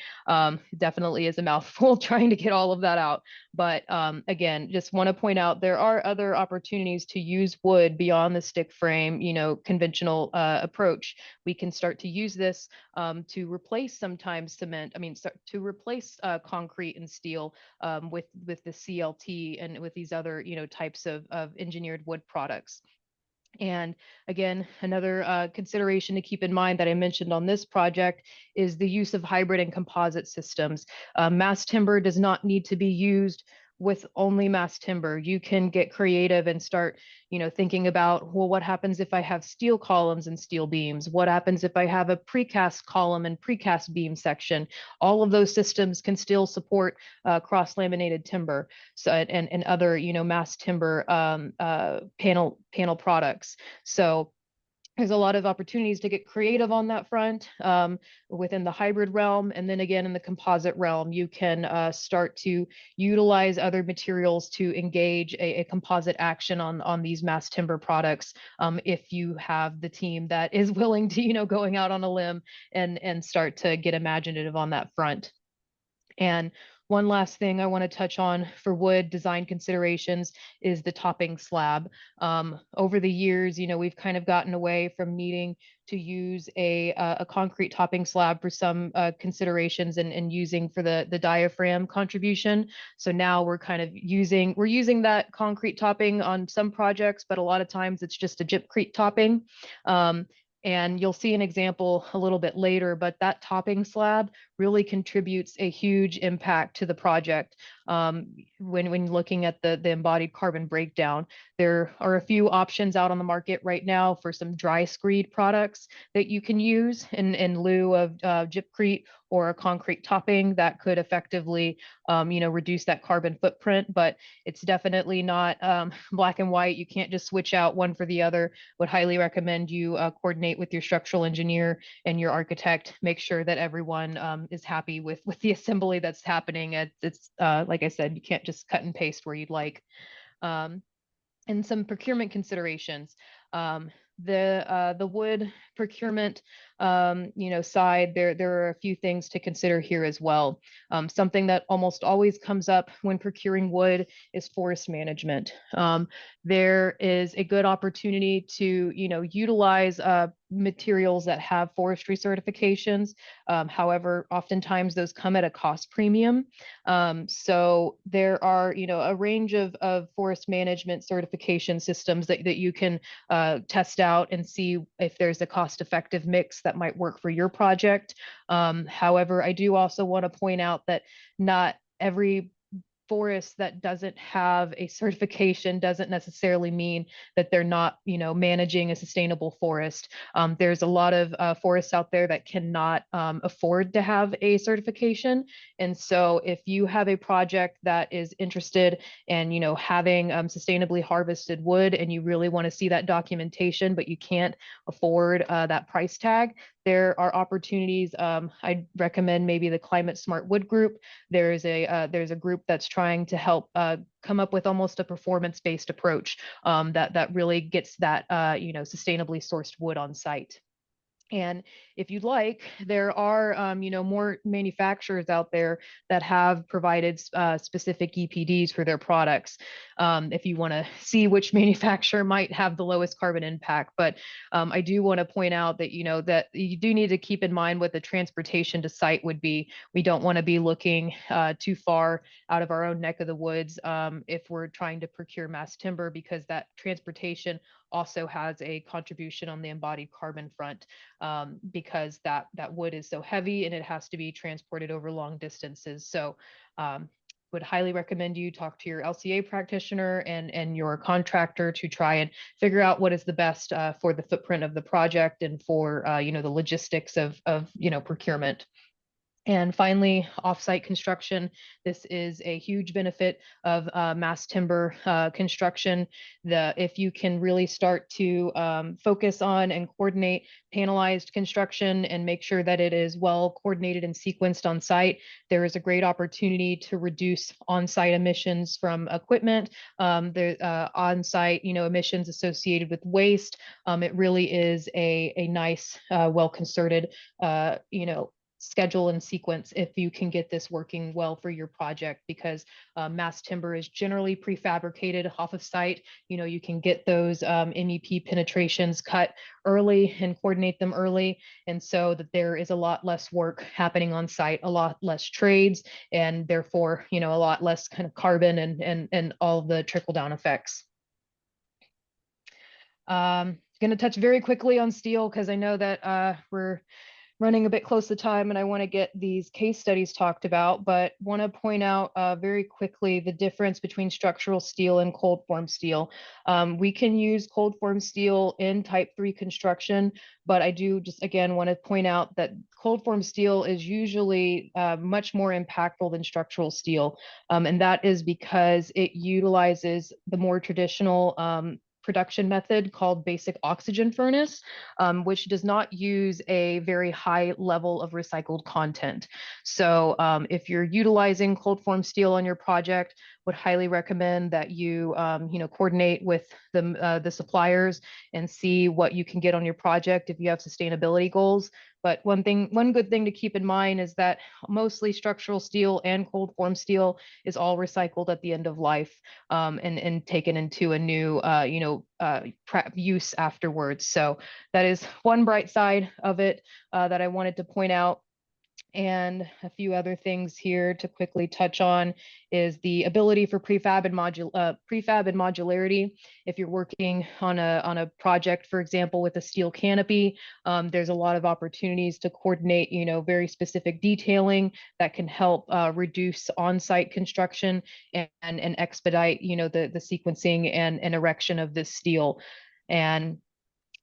Definitely is a mouthful trying to get all of that out. But again, just want to point out there are other opportunities to use wood beyond the stick frame, conventional approach. We can start to use this to replace sometimes cement. To replace concrete and steel with the CLT and with these other, types of engineered wood products. And again, another consideration to keep in mind that I mentioned on this project is the use of hybrid and composite systems. Mass timber does not need to be used with only mass timber. You can get creative and start, thinking about, well, what happens if I have steel columns and steel beams? What happens if I have a precast column and precast beam section? All of those systems can still support cross-laminated timber, so and other, mass timber panel products. So there's a lot of opportunities to get creative on that front within the hybrid realm. And then again, in the composite realm, you can start to utilize other materials to engage a composite action on these mass timber products if you have the team that is willing to, going out on a limb and start to get imaginative on that front. And one last thing I want to touch on for wood design considerations is the topping slab. Over the years, we've kind of gotten away from needing to use a concrete topping slab for some considerations and using for the diaphragm contribution. So now we're kind of using that concrete topping on some projects, but a lot of times it's just a gypcrete topping. And you'll see an example a little bit later, but that topping slab really contributes a huge impact to the project. When looking at the embodied carbon breakdown, there are a few options out on the market right now for some dry screed products that you can use in lieu of gypcrete or a concrete topping that could effectively, reduce that carbon footprint. But it's definitely not black and white. You can't just switch out one for the other. Would highly recommend you coordinate with your structural engineer and your architect. Make sure that everyone is happy with the assembly that's happening. It's like I said, you can't just cut and paste where you'd like. And some procurement considerations. The wood procurement side, there are a few things to consider here as well. Something that almost always comes up when procuring wood is forest management. There is a good opportunity to utilize materials that have forestry certifications. However, oftentimes those come at a cost premium. So there are a range of forest management certification systems that you can test out and see if there's a cost-effective mix that might work for your project. However, I do also want to point out that not every forest that doesn't have a certification doesn't necessarily mean that they're not, managing a sustainable forest. There's a lot of forests out there that cannot afford to have a certification. And so if you have a project that is interested in, having sustainably harvested wood and you really want to see that documentation, but you can't afford that price tag, there are opportunities. I'd recommend maybe the Climate Smart Wood Group. There's a group that's trying to help come up with almost a performance-based approach that really gets that sustainably sourced wood on site. And if you'd like, there are, more manufacturers out there that have provided specific EPDs for their products. If you want to see which manufacturer might have the lowest carbon impact, but I do want to point out that that you do need to keep in mind what the transportation to site would be. We don't want to be looking too far out of our own neck of the woods if we're trying to procure mass timber, because that transportation also has a contribution on the embodied carbon front because that wood is so heavy and it has to be transported over long distances. So would highly recommend you talk to your LCA practitioner and your contractor to try and figure out what is the best for the footprint of the project and for the logistics of procurement. And finally, offsite construction. This is a huge benefit of mass timber construction. If you can really start to focus on and coordinate panelized construction and make sure that it is well coordinated and sequenced on site, there is a great opportunity to reduce on-site emissions from equipment, on-site emissions associated with waste. It really is a nice, well-concerted schedule and sequence if you can get this working well for your project, because mass timber is generally prefabricated off of site. You can get those MEP penetrations cut early and coordinate them early, and so that there is a lot less work happening on site, a lot less trades, and therefore a lot less kind of carbon and all the trickle down effects. Going to touch very quickly on steel because I know that we're running a bit close to time and I want to get these case studies talked about, but want to point out very quickly the difference between structural steel and cold form steel. We can use cold form steel in type 3 construction, but I do just again want to point out that cold form steel is usually much more impactful than structural steel. And that is because it utilizes the more traditional production method called basic oxygen furnace, which does not use a very high level of recycled content. So if you're utilizing cold form steel on your project, would highly recommend that you coordinate with the suppliers and see what you can get on your project if you have sustainability goals. But one good thing to keep in mind is that mostly structural steel and cold form steel is all recycled at the end of life, and taken into a new use afterwards. So that is one bright side of it that I wanted to point out. And a few other things here to quickly touch on is the ability for prefab and modularity. If you're working on a project, for example, with a steel canopy, there's a lot of opportunities to coordinate, very specific detailing that can help reduce on-site construction and expedite, the sequencing and erection of this steel. And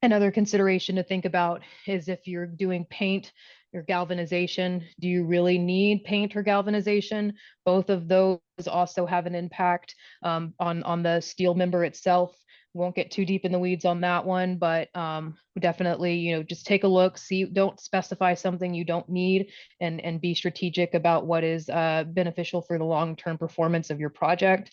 another consideration to think about is if you're doing paint or galvanization, do you really need paint or galvanization? Both of those also have an impact on the steel member itself. Won't get too deep in the weeds on that one, but definitely, just take a look, see, don't specify something you don't need, and be strategic about what is beneficial for the long-term performance of your project.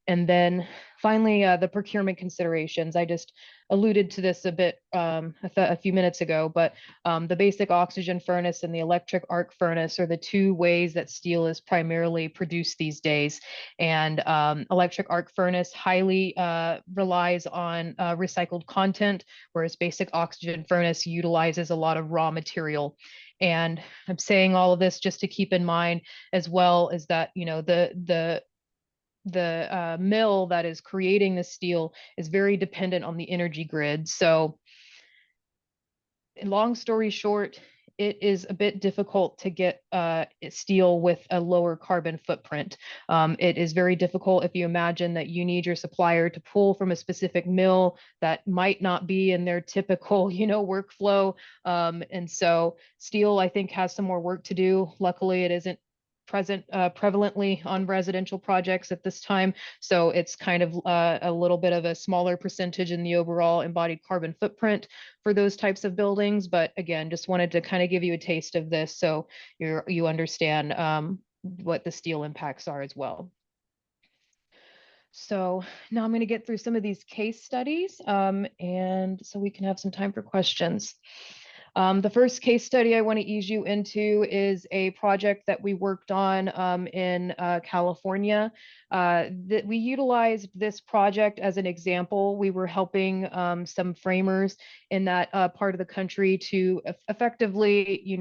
And then finally, the procurement considerations. I just alluded to this a bit a few minutes ago, but the basic oxygen furnace and the electric arc furnace are the two ways that steel is primarily produced these days. And electric arc furnace highly relies on recycled content, whereas basic oxygen furnace utilizes a lot of raw material. And I'm saying all of this just to keep in mind as well is that, the mill that is creating the steel is very dependent on the energy grid. So long story short, it is a bit difficult to get steel with a lower carbon footprint. It is very difficult if you imagine that you need your supplier to pull from a specific mill that might not be in their typical, workflow. And so steel, I think, has some more work to do. Luckily, it isn't prevalently on residential projects at this time. So it's kind of a little bit of a smaller percentage in the overall embodied carbon footprint for those types of buildings. But again, just wanted to kind of give you a taste of this so you understand what the steel impacts are as well. So now I'm going to get through some of these case studies, and so we can have some time for questions. The first case study I want to ease you into is a project that we worked on in California. That we utilized this project as an example. We were helping some framers in that part of the country to effectively,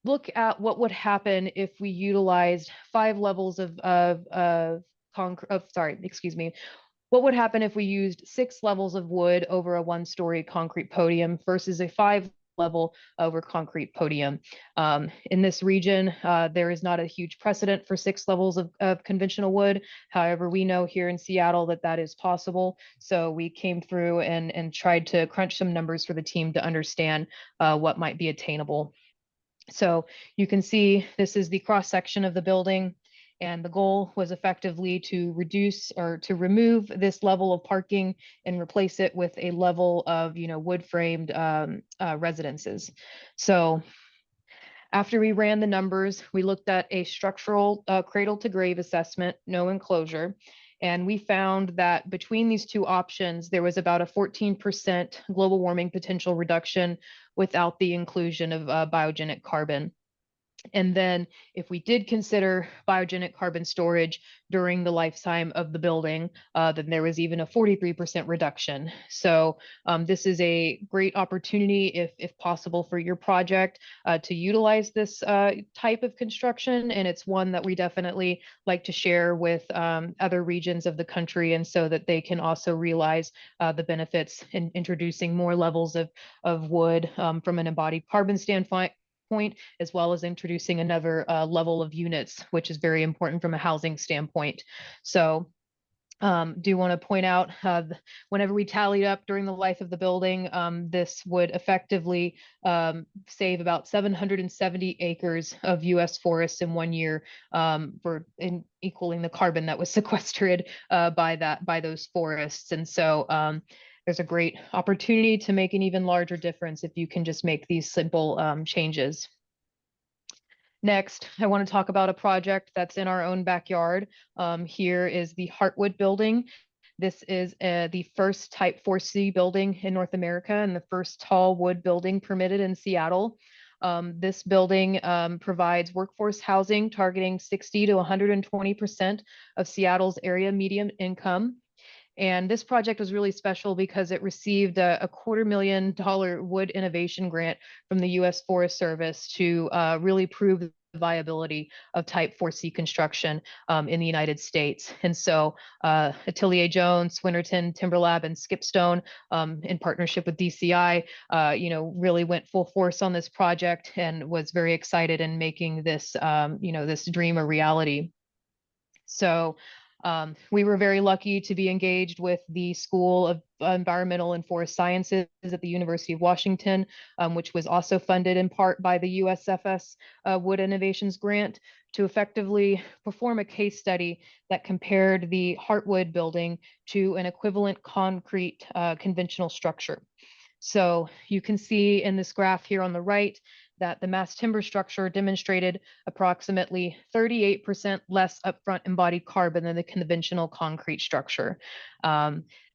look at what would happen if we utilized 5 levels what would happen if we used 6 levels of wood over a 1-story concrete podium versus a 5-level over concrete podium. In this region, there is not a huge precedent for 6 levels of conventional wood. However, we know here in Seattle that is possible. So we came through and tried to crunch some numbers for the team to understand what might be attainable. So you can see this is the cross section of the building. And the goal was effectively to reduce or to remove this level of parking and replace it with a level of, wood framed residences. So after we ran the numbers, we looked at a structural cradle to grave assessment, no enclosure. And we found that between these two options, there was about a 14% global warming potential reduction without the inclusion of biogenic carbon. And then if we did consider biogenic carbon storage during the lifetime of the building, then there was even a 43% reduction. So this is a great opportunity, if possible, for your project to utilize this type of construction. And it's one that we definitely like to share with other regions of the country, and so that they can also realize the benefits in introducing more levels of wood from an embodied carbon standpoint, as well as introducing another level of units, which is very important from a housing standpoint. So Do want to point out whenever we tallied up during the life of the building, this would effectively save about 770 acres of U.S. forests in 1 year for equaling the carbon that was sequestered by those forests. And so there's a great opportunity to make an even larger difference if you can just make these simple changes. Next, I want to talk about a project that's in our own backyard. Here is the Heartwood building. This is the first Type 4C building in North America and the first tall wood building permitted in Seattle. This building provides workforce housing targeting 60 to 120% of Seattle's area median income. And this project was really special because it received a $250,000 wood innovation grant from the U.S. Forest Service to really prove the viability of Type 4C construction in the United States. And so Atelier Jones, Swinnerton, Timberlab, and Skipstone, in partnership with DCI, really went full force on this project and was very excited in making this, this dream a reality. So we were very lucky to be engaged with the School of Environmental and Forest Sciences at the University of Washington, which was also funded in part by the USFS Wood Innovations Grant, to effectively perform a case study that compared the Heartwood building to an equivalent concrete conventional structure. So you can see in this graph here on the right that the mass timber structure demonstrated approximately 38% less upfront embodied carbon than the conventional concrete structure.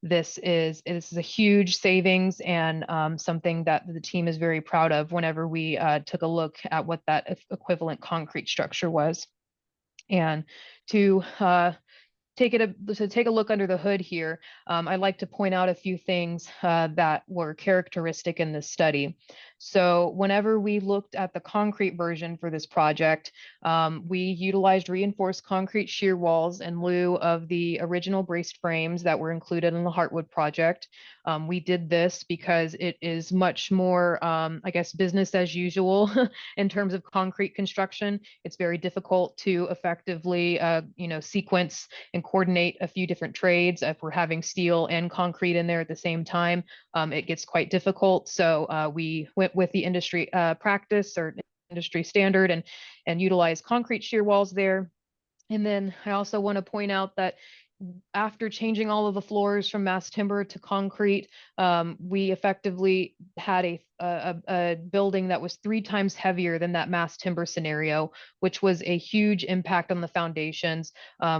This is a huge savings and something that the team is very proud of whenever we took a look at what that equivalent concrete structure was. And to take a look under the hood here, I'd like to point out a few things that were characteristic in this study. So whenever we looked at the concrete version for this project, we utilized reinforced concrete shear walls in lieu of the original braced frames that were included in the Heartwood project. We did this because it is much more, I guess, business as usual in terms of concrete construction. It's very difficult to effectively, sequence and coordinate a few different trades. If we're having steel and concrete in there at the same time, it gets quite difficult. So we went with the industry practice or industry standard and utilized concrete shear walls there. And then I also want to point out that after changing all of the floors from mass timber to concrete, we effectively had a building that was 3 times heavier than that mass timber scenario, which was a huge impact on the foundations.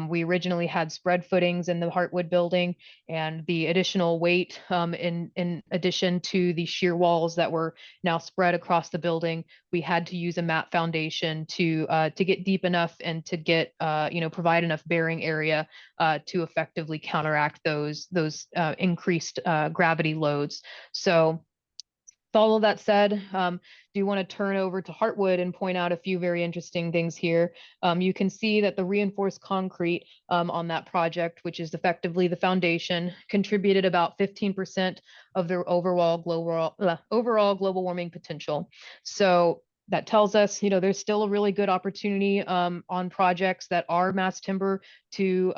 We originally had spread footings in the Heartwood building, and the additional weight in addition to the shear walls that were now spread across the building, we had to use a mat foundation to get deep enough and to get provide enough bearing area to effectively counteract those increased gravity loads. So with all of that said, do want to turn over to Heartwood and point out a few very interesting things here. You can see that the reinforced concrete on that project, which is effectively the foundation, contributed about 15% of their overall global warming potential. So that tells us, there's still a really good opportunity on projects that are mass timber to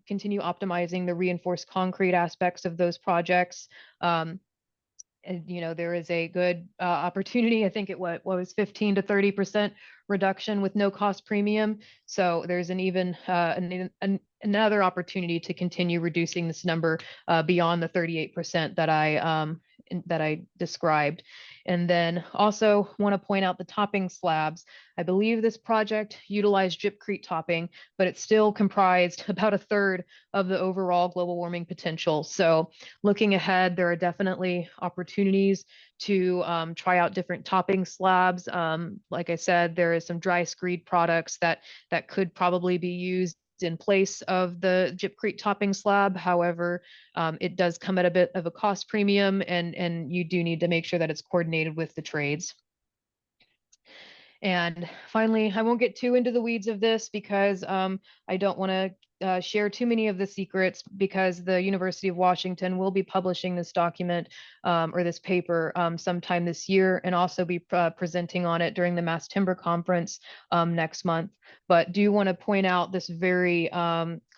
continue optimizing the reinforced concrete aspects of those projects. There is a good opportunity. I think it was 15 to 30% reduction with no cost premium. So there's an even another opportunity to continue reducing this number beyond the 38% that I described. And then also want to point out the topping slabs. I believe this project utilized gypcrete topping, but it still comprised about 1/3 of the overall global warming potential. So looking ahead, there are definitely opportunities to try out different topping slabs. Like I said, there is some dry screed products that could probably be used in place of the gypcrete topping slab. However, it does come at a bit of a cost premium, and you do need to make sure that it's coordinated with the trades. And finally, I won't get too into the weeds of this because I don't want to share too many of the secrets because the University of Washington will be publishing this document or this paper sometime this year, and also be presenting on it during the Mass Timber Conference next month. But do want to point out this very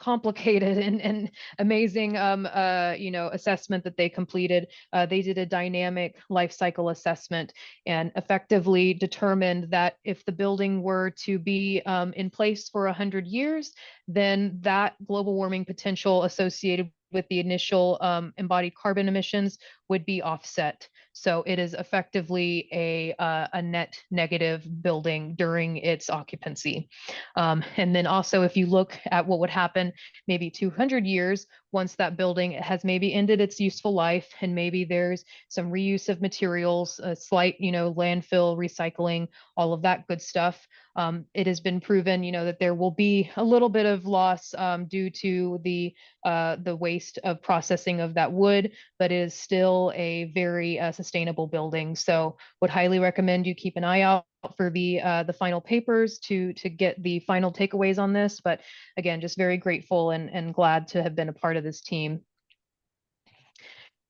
complicated and amazing assessment that they completed. They did a dynamic life cycle assessment and effectively determined that if the building were to be in place for 100 years, then that global warming potential associated with the initial embodied carbon emissions would be offset. So it is effectively a net negative building during its occupancy. And then also, if you look at what would happen maybe 200 years once that building has maybe ended its useful life, and maybe there's some reuse of materials, a slight, landfill, recycling, all of that good stuff. It has been proven, that there will be a little bit of loss due to the waste of processing of that wood, but it is still a very sustainable building. So would highly recommend you keep an eye out for the final papers to get the final takeaways on this. But again, just very grateful and glad to have been a part of this team.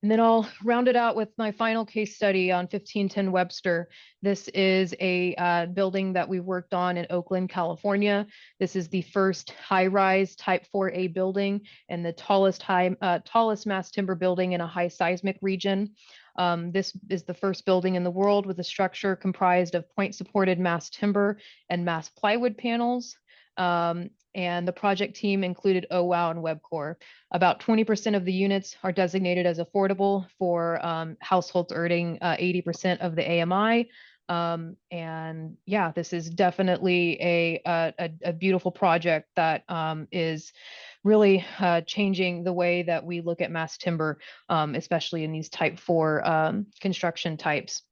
And then I'll round it out with my final case study on 1510 Webster. This is a building that we worked on in Oakland, California. This is the first high-rise Type 4A building and the tallest mass timber building in a high seismic region. This is the first building in the world with a structure comprised of point-supported mass timber and mass plywood panels. And the project team included OWOW and Webcor. About 20% of the units are designated as affordable for households earning 80% of the AMI. And yeah, this is definitely a beautiful project that is really changing the way that we look at mass timber, especially in these Type 4 construction types.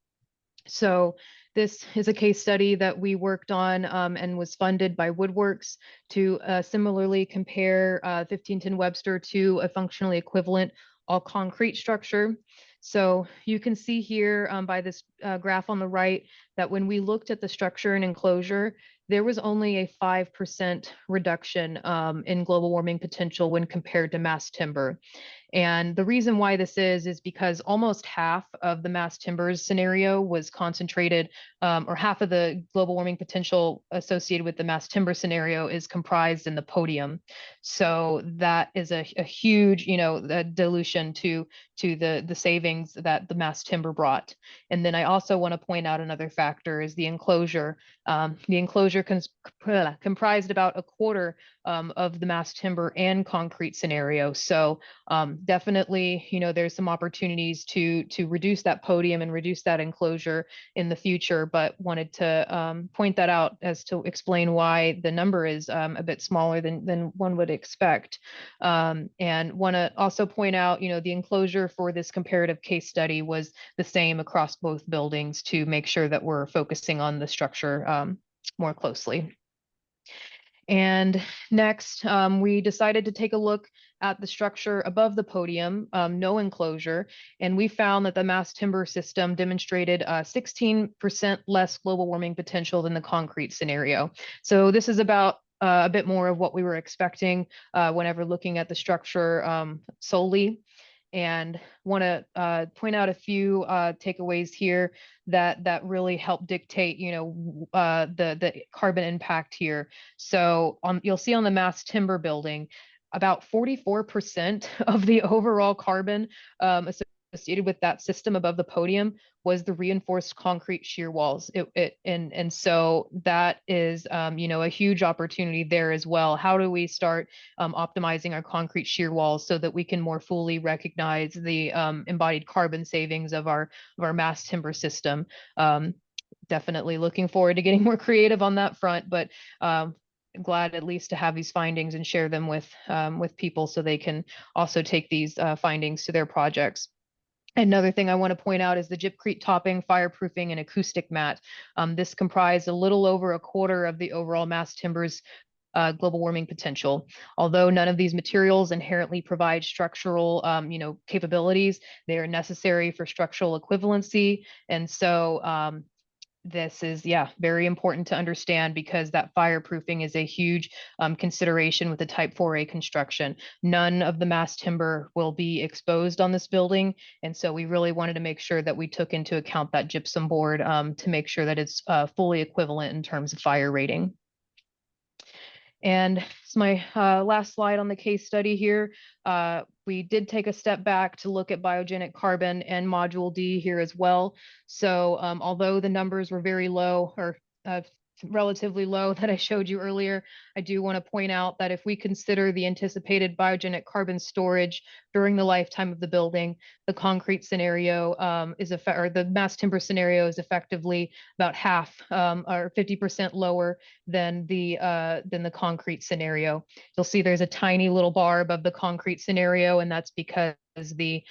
So this is a case study that we worked on and was funded by Woodworks to similarly compare 1510 Webster to a functionally equivalent all concrete structure. So you can see here by this graph on the right that when we looked at the structure and enclosure, there was only a 5% reduction in global warming potential when compared to mass timber. And the reason why this is because almost half of the mass timbers scenario was concentrated, or half of the global warming potential associated with the mass timber scenario is comprised in the podium. So that is a huge, dilution to the savings that the mass timber brought. And then I also want to point out another factor is the enclosure. The enclosure comprised about a quarter of the mass timber and concrete scenario. So definitely, there's some opportunities to reduce that podium and reduce that enclosure in the future, but wanted to point that out as to explain why the number is a bit smaller than one would expect. And want to also point out, the enclosure for this comparative case study was the same across both buildings to make sure that we're focusing on the structure more closely. And next, we decided to take a look at the structure above the podium, no enclosure, and we found that the mass timber system demonstrated 16% less global warming potential than the concrete scenario. So this is about a bit more of what we were expecting whenever looking at the structure solely. And want to point out a few takeaways here that really help dictate, the carbon impact here. So you'll see on the mass timber building, about 44% of the overall carbon associated with that system above the podium was the reinforced concrete shear walls. And so that is, a huge opportunity there as well. How do we start optimizing our concrete shear walls so that we can more fully recognize the embodied carbon savings of our mass timber system? Definitely looking forward to getting more creative on that front, but glad at least to have these findings and share them with people so they can also take these findings to their projects. Another thing I want to point out is the gypcrete topping, fireproofing, and acoustic mat. This comprised a little over a quarter of the overall mass timber's global warming potential. Although none of these materials inherently provide structural, capabilities, they are necessary for structural equivalency. And so this is, yeah, very important to understand because that fireproofing is a huge consideration with the Type 4A construction. None of the mass timber will be exposed on this building. And so we really wanted to make sure that we took into account that gypsum board to make sure that it's fully equivalent in terms of fire rating. And it's my last slide on the case study here. We did take a step back to look at biogenic carbon and module D here as well. So although the numbers were very low or relatively low that I showed you earlier, I do want to point out that if we consider the anticipated biogenic carbon storage during the lifetime of the building, the concrete scenario or the mass timber scenario is effectively about half or 50% lower than the concrete scenario. You'll see there's a tiny little bar above the concrete scenario, and that's because the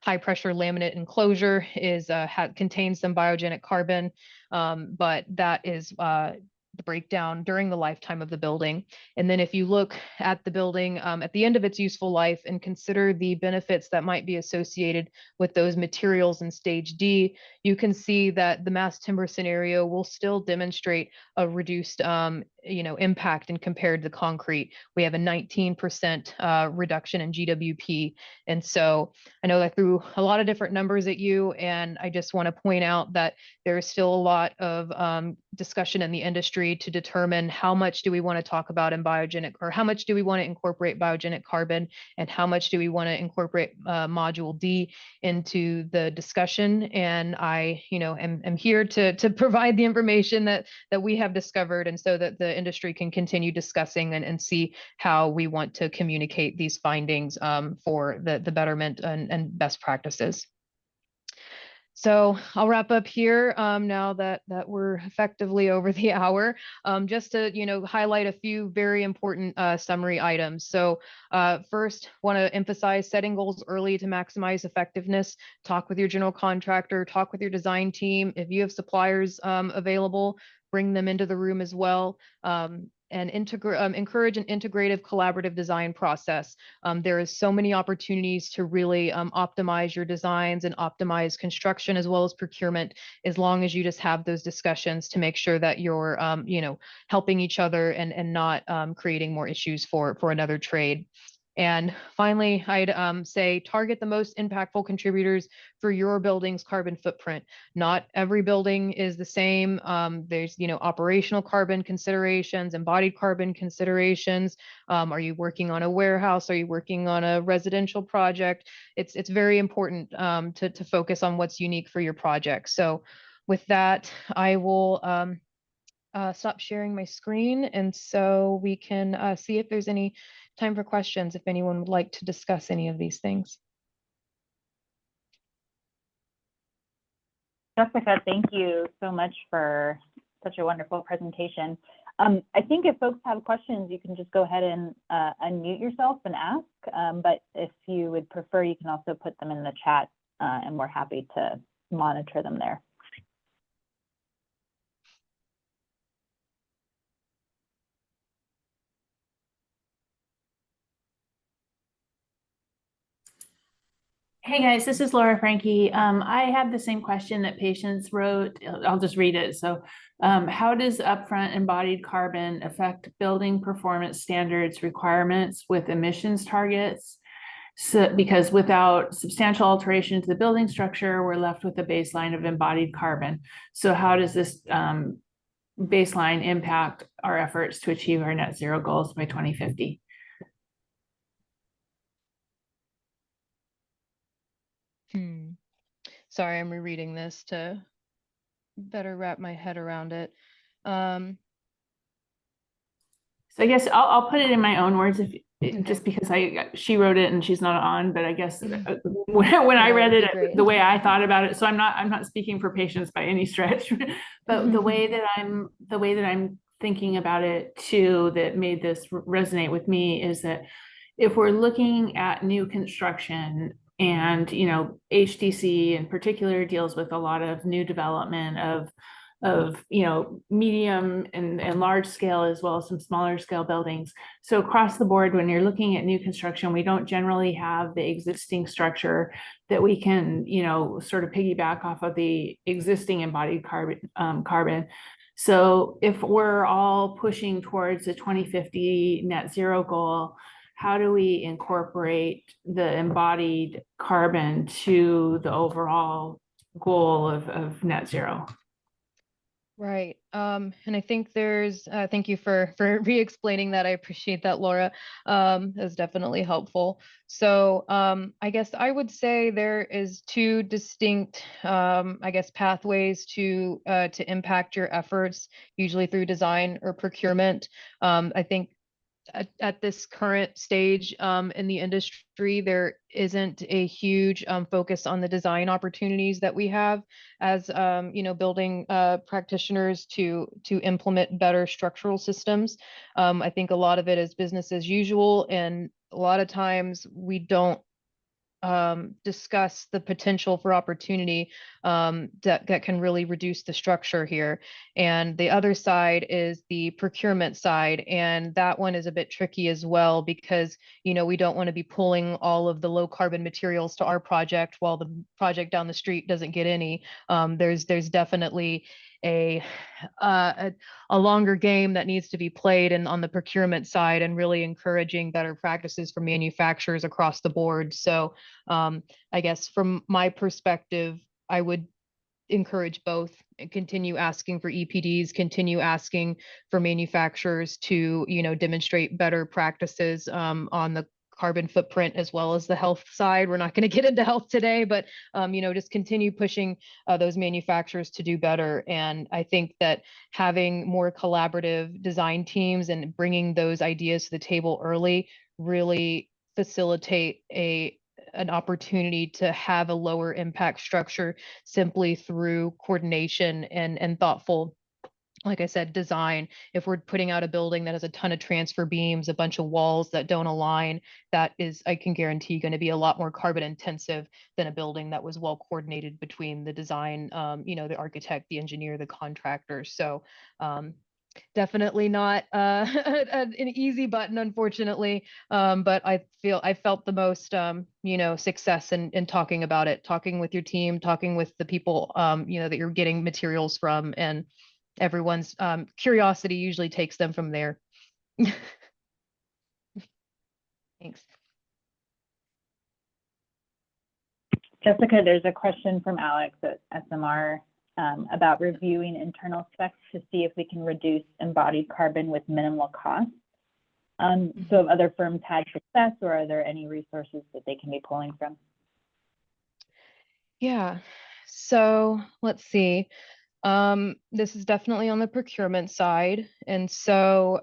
high pressure laminate enclosure is contains some biogenic carbon, but that is the breakdown during the lifetime of the building. And then if you look at the building at the end of its useful life and consider the benefits that might be associated with those materials in stage D, you can see that the mass timber scenario will still demonstrate a reduced impact in compared to concrete. We have a 19% reduction in GWP. And so I know I threw a lot of different numbers at you, and I just want to point out that there is still a lot of discussion in the industry to determine how much do we want to talk about in biogenic, or how much do we want to incorporate biogenic carbon, and how much do we want to incorporate module D into the discussion. And I, am here to provide the information that we have discovered, and so that the industry can continue discussing and see how we want to communicate these findings for the betterment and best practices. So I'll wrap up here now that we're effectively over the hour, just to highlight a few very important summary items. So first, want to emphasize setting goals early to maximize effectiveness. Talk with your general contractor, talk with your design team. If you have suppliers available, bring them into the room as well. And encourage an integrative collaborative design process. There is so many opportunities to really optimize your designs and optimize construction as well as procurement, as long as you just have those discussions to make sure that you're helping each other and not creating more issues for another trade. And finally, I'd say target the most impactful contributors for your building's carbon footprint. Not every building is the same. There's, operational carbon considerations, embodied carbon considerations. Are you working on a warehouse? Are you working on a residential project? It's very important to focus on what's unique for your project. So with that, I will stop sharing my screen, and so we can see if there's any time for questions, if anyone would like to discuss any of these things. Jessica, thank you so much for such a wonderful presentation. I think if folks have questions, you can just go ahead and unmute yourself and ask, but if you would prefer, you can also put them in the chat, and we're happy to monitor them there. Hey guys, this is Laura Frankie. I had the same question that patients wrote. I'll just read it. So how does upfront embodied carbon affect building performance standards requirements with emissions targets? So, because without substantial alteration to the building structure, we're left with a baseline of embodied carbon. So how does this baseline impact our efforts to achieve our net zero goals by 2050? Sorry, I'm rereading this to better wrap my head around it. So I guess I'll put it in my own words, just because she wrote it and she's not on, but I guess when I read it, the way I thought about it, so I'm not speaking for patients by any stretch, but the way that I'm thinking about it too, that made this resonate with me, is that if we're looking at new construction, and HDC in particular deals with a lot of new development of medium and large scale, as well as some smaller scale buildings. So across the board, when you're looking at new construction, we don't generally have the existing structure that we can, sort of piggyback off of the existing embodied carbon. So if we're all pushing towards the 2050 net zero goal, how do we incorporate the embodied carbon to the overall goal of net zero? Right. And I think there's, thank you for re-explaining that. I appreciate that, Laura. That's definitely helpful. So I guess I would say there is two distinct, I guess, pathways to impact your efforts, usually through design or procurement. I think at this current stage in the industry, there isn't a huge focus on the design opportunities that we have as building practitioners to implement better structural systems. I think a lot of it is business as usual, and a lot of times we don't discuss the potential for opportunity that can really reduce the structure here. And the other side is the procurement side. And that one is a bit tricky as well, because, we don't want to be pulling all of the low carbon materials to our project while the project down the street doesn't get any. There's definitely a longer game that needs to be played and on the procurement side, and really encouraging better practices for manufacturers across the board. So I guess from my perspective, I would encourage both and continue asking for EPDs, continue asking for manufacturers to, demonstrate better practices on the carbon footprint as well as the health side. We're not going to get into health today, but just continue pushing those manufacturers to do better. And I think that having more collaborative design teams and bringing those ideas to the table early really facilitate an opportunity to have a lower impact structure simply through coordination and thoughtful, like I said, design. If we're putting out a building that has a ton of transfer beams, a bunch of walls that don't align, that is, I can guarantee, going to be a lot more carbon intensive than a building that was well coordinated between the design, the architect, the engineer, the contractor. So definitely not an easy button, unfortunately. But I felt the most, success in talking about it, talking with your team, talking with the people, that you're getting materials from, and everyone's curiosity usually takes them from there. Thanks. Jessica, there's a question from Alex at SMR about reviewing internal specs to see if we can reduce embodied carbon with minimal cost. So have other firms had success, or are there any resources that they can be pulling from? Yeah, so let's see. This is definitely on the procurement side. And so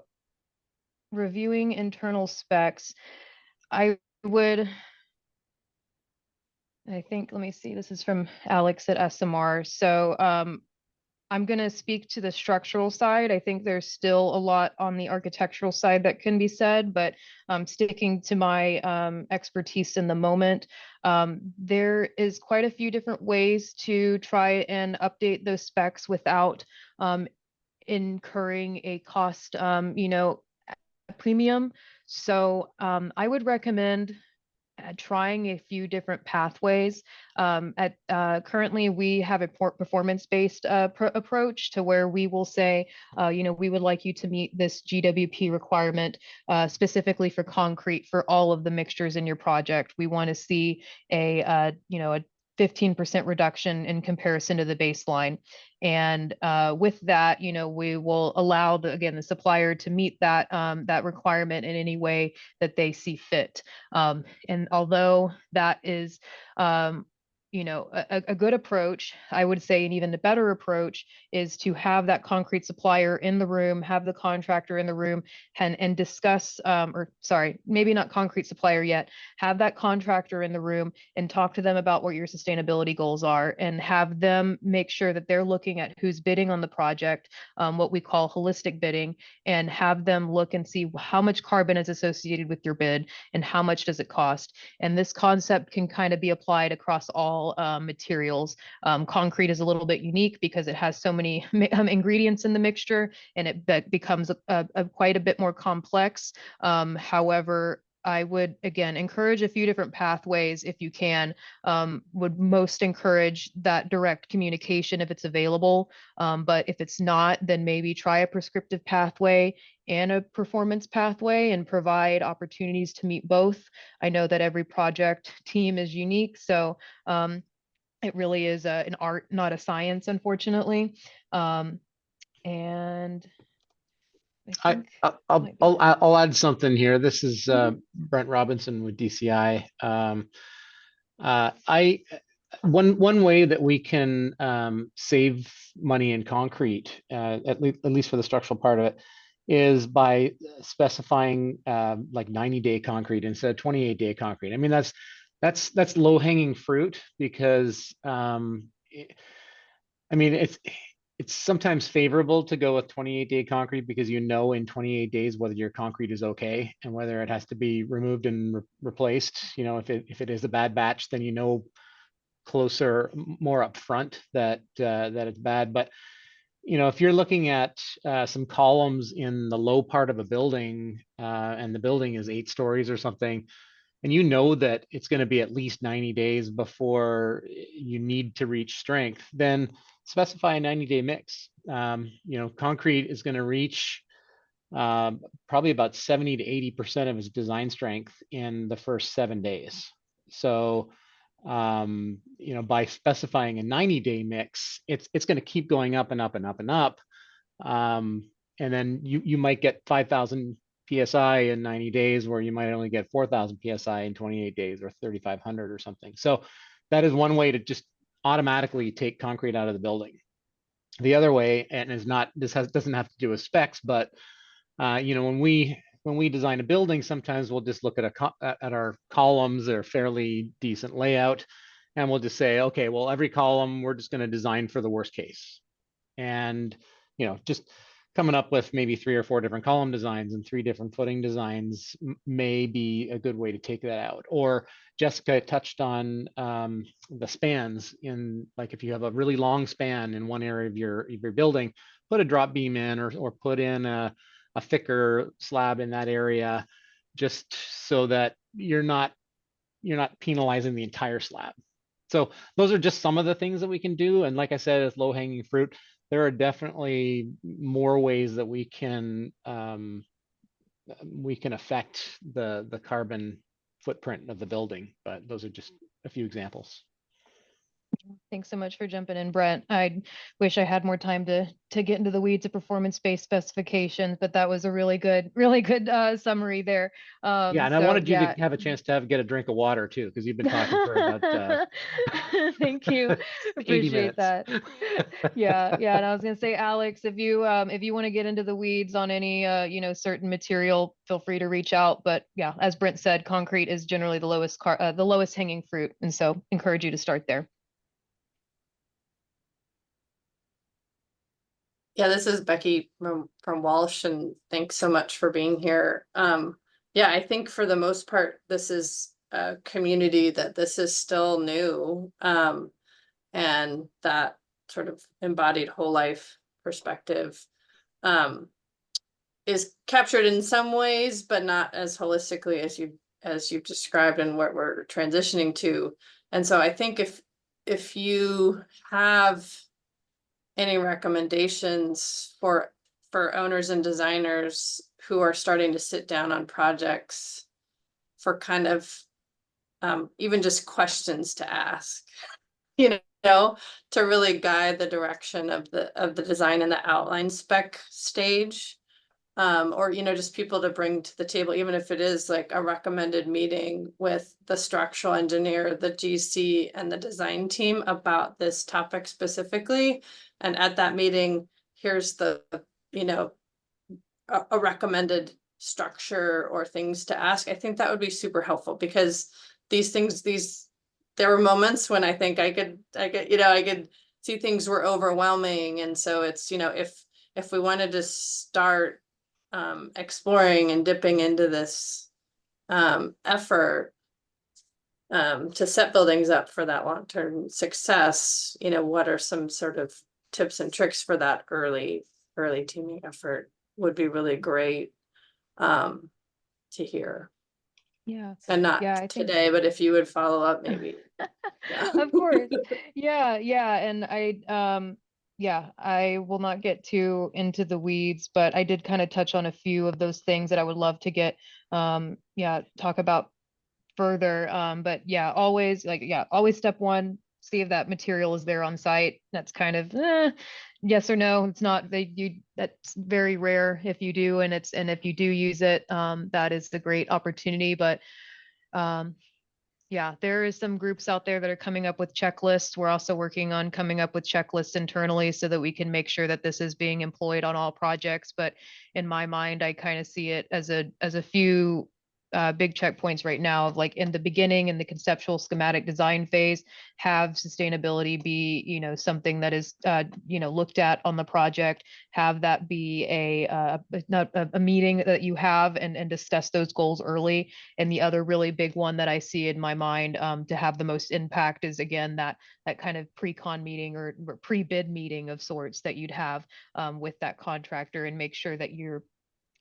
reviewing internal specs, I think, let me see, this is from Alex at SMR. So I'm going to speak to the structural side. I think there's still a lot on the architectural side that can be said, but sticking to my expertise in the moment, there is quite a few different ways to try and update those specs without incurring a cost, premium. So I would recommend trying a few different pathways. Currently, we have a performance-based approach to where we will say, we would like you to meet this GWP requirement specifically for concrete for all of the mixtures in your project. We want to see a 15% reduction in comparison to the baseline. And with that, we will allow the supplier to meet that that requirement in any way that they see fit. And although that is a good approach, I would say an even better approach is to have that concrete supplier in the room, have the contractor in the room, and discuss, or sorry, maybe not concrete supplier yet, have that contractor in the room and talk to them about what your sustainability goals are, and have them make sure that they're looking at who's bidding on the project, what we call holistic bidding, and have them look and see how much carbon is associated with your bid and how much does it cost. And this concept can kind of be applied across all all materials. Concrete is a little bit unique because it has so many ingredients in the mixture, and it becomes quite a bit more complex. However, I would, again, encourage a few different pathways if you can. Would most encourage that direct communication if it's available. But if it's not, then maybe try a prescriptive pathway and a performance pathway and provide opportunities to meet both. I know that every project team is unique, so it really is an art, not a science, unfortunately. And I think I'll add something here. This is Brent Robinson with DCI. One way that we can save money in concrete, at least for the structural part of it, is by specifying like 90-day concrete instead of 28-day concrete. I mean, that's low-hanging fruit because I mean it's sometimes favorable to go with 28-day concrete because you know in 28 days whether your concrete is okay and whether it has to be removed and replaced. You know, if it is a bad batch, then you know closer, more upfront that it's bad. But you know, if you're looking at some columns in the low part of a building and the building is 8 stories or something, and you know that it's going to be at least 90 days before you need to reach strength, then specify a 90-day mix. You know, concrete is going to reach probably about 70 to 80% of its design strength in the first 7 days. So, you know, by specifying a 90-day mix, it's going to keep going up and up and up and up. And then you might get 5,000 PSI in 90 days, where you might only get 4,000 PSI in 28 days or 3,500 or something. So that is one way to just automatically take concrete out of the building. The other way, and is not, doesn't have to do with specs, but you know, when we design a building, sometimes we'll just look at our columns. They're fairly decent layout, and we'll just say, okay, well, every column we're just going to design for the worst case. And you know, just coming up with maybe 3 or 4 different column designs and 3 different footing designs may be a good way to take that out. Or Jessica touched on the spans. In like, if you have a really long span in one area of your building, put a drop beam in, or put in a thicker slab in that area, just so that you're not penalizing the entire slab. So those are just some of the things that we can do. And like I said, it's low hanging fruit. There are definitely more ways that we can affect the carbon footprint of the building, but those are just a few examples. Thanks so much for jumping in, Brent. I wish I had more time to get into the weeds of performance-based specifications, but that was a really good summary there. Yeah, and I wanted you to have a chance to get a drink of water too, because you've been talking for about Thank you. Appreciate that. Yeah. And I was gonna say, Alex, if you want to get into the weeds on any you know, certain material, feel free to reach out. But yeah, as Brent said, concrete is generally the lowest hanging fruit, and so encourage you to start there. Yeah, this is Becky from Walsh, and thanks so much for being here. Yeah, I think for the most part, this is a community that this is still new, and that sort of embodied whole life perspective is captured in some ways, but not as holistically as you've described and what we're transitioning to. And so I think if you have any recommendations for owners and designers who are starting to sit down on projects, for kind of even just questions to ask, you know, to really guide the direction of the design and the outline spec stage, or, you know, just people to bring to the table, even if it is like a recommended meeting with the structural engineer, the GC, and the design team about this topic specifically. And at that meeting, here's the, you know, a recommended structure or things to ask. I think that would be super helpful, because there were moments when I think I could, you know, I could see things were overwhelming. And so it's, you know, if we wanted to start exploring and dipping into this effort, to set buildings up for that long-term success, you know, what are some sort of tips and tricks for that early teaming effort would be really great to hear. Yeah. And not Yeah, I think today, but if you would follow up, maybe. Yeah. of course. Yeah, yeah. And I will not get too into the weeds, but I did kind of touch on a few of those things that I would love to get talk about further. But yeah, always always step one, see if that material is there on site. That's kind of yes or no. It's not that's very rare if you do, and if you do use it, that is the great opportunity. But yeah, there is some groups out there that are coming up with checklists. We're also working on coming up with checklists internally so that we can make sure that this is being employed on all projects. But in my mind, I kind of see it as a few big checkpoints right now of like in the beginning, in the conceptual schematic design phase, have sustainability be, you know, something that is, you know, looked at on the project, have that be a meeting that you have and discuss those goals early. And the other really big one that I see in my mind to have the most impact is, again, that kind of pre-con meeting or pre-bid meeting of sorts that you'd have with that contractor, and make sure that you're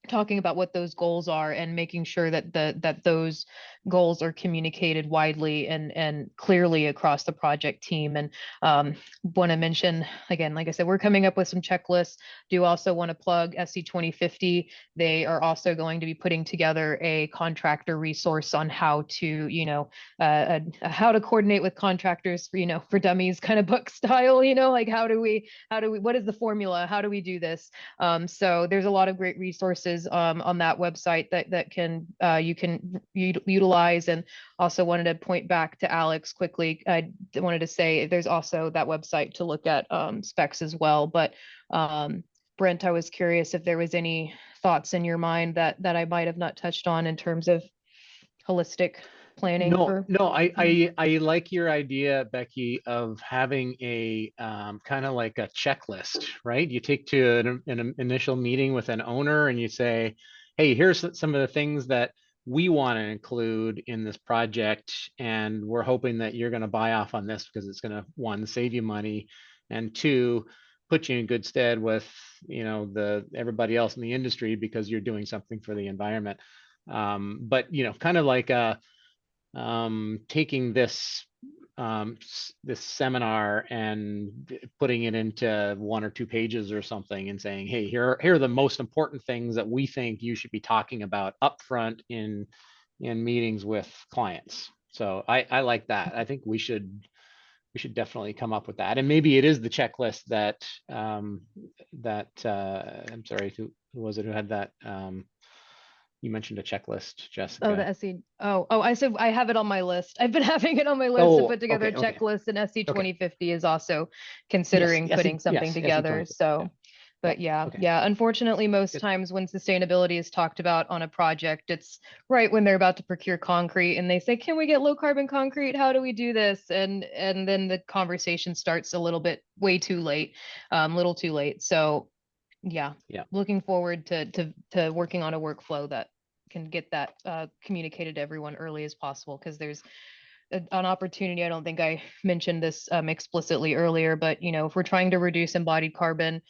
talking about what those goals are and making sure that those goals are communicated widely and clearly across the project team. And want to mention again, like I said, we're coming up with some checklists. Do also want to plug SC 2050. They are also going to be putting together a contractor resource on how to, you know, how to coordinate with contractors for, you know, for dummies kind of book style, you know, like how do we, what is the formula? How do we do this? So there's a lot of great resources on that website that can you can utilize. And also wanted to point back to Alex quickly. I wanted to say there's also that website to look at specs as well. But Brent, I was curious if there was any thoughts in your mind that I might have not touched on in terms of holistic planning. I like your idea, Becky, of having a kind of like a checklist, right? You take to an initial meeting with an owner and you say, hey, here's some of the things that we want to include in this project, and we're hoping that you're going to buy off on this because it's going to, one, save you money, and two, put you in good stead with, you know, everybody else in the industry because you're doing something for the environment. But you know, kind of like taking this this seminar and putting it into 1 or 2 pages or something and saying, hey, here are the most important things that we think you should be talking about upfront in meetings with clients. So I like that. I think we should definitely come up with that. And maybe it is the checklist that I'm sorry, who was it who had that? You mentioned a checklist, Jessica. Oh, the SC. I said I have it on my list. I've been having it on my list to put together a checklist, and SC 2050 is also considering putting something together. So, but yeah. Unfortunately, most times when sustainability is talked about on a project, it's right when they're about to procure concrete and they say, "Can we get low carbon concrete? How do we do this?" And then the conversation starts a little bit way too late, little too late. So. Yeah. Looking forward to working on a workflow that can get that communicated to everyone early as possible, because there's an opportunity. I don't think I mentioned this explicitly earlier, but you know, if we're trying to reduce embodied carbon,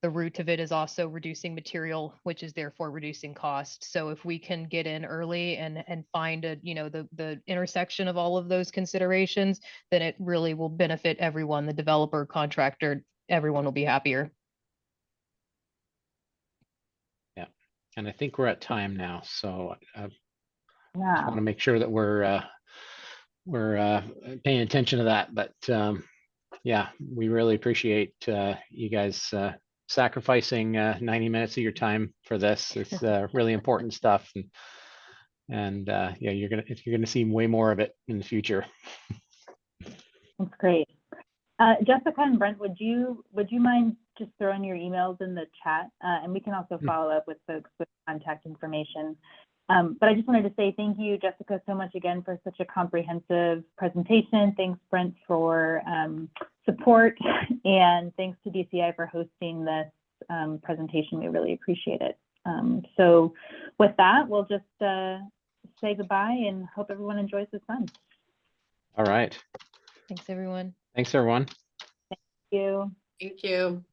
the root of it is also reducing material, which is therefore reducing cost. So if we can get in early and find the intersection of all of those considerations, then it really will benefit everyone, the developer, contractor, everyone will be happier. And I think we're at time now, so I just Yeah. want to make sure that we're paying attention to that. But yeah, we really appreciate you guys sacrificing 90 minutes of your time for this. It's really important stuff, and yeah, you're gonna see way more of it in the future. That's great. Jessica and Brent, would you mind just throwing your emails in the chat? And we can also follow up with folks with contact information. But I just wanted to say thank you, Jessica, so much again for such a comprehensive presentation. Thanks, Brent, for support, and thanks to DCI for hosting this presentation. We really appreciate it. So with that, we'll just say goodbye and hope everyone enjoys the sun. All right. Thanks, everyone. Thanks, everyone. You. Thank you.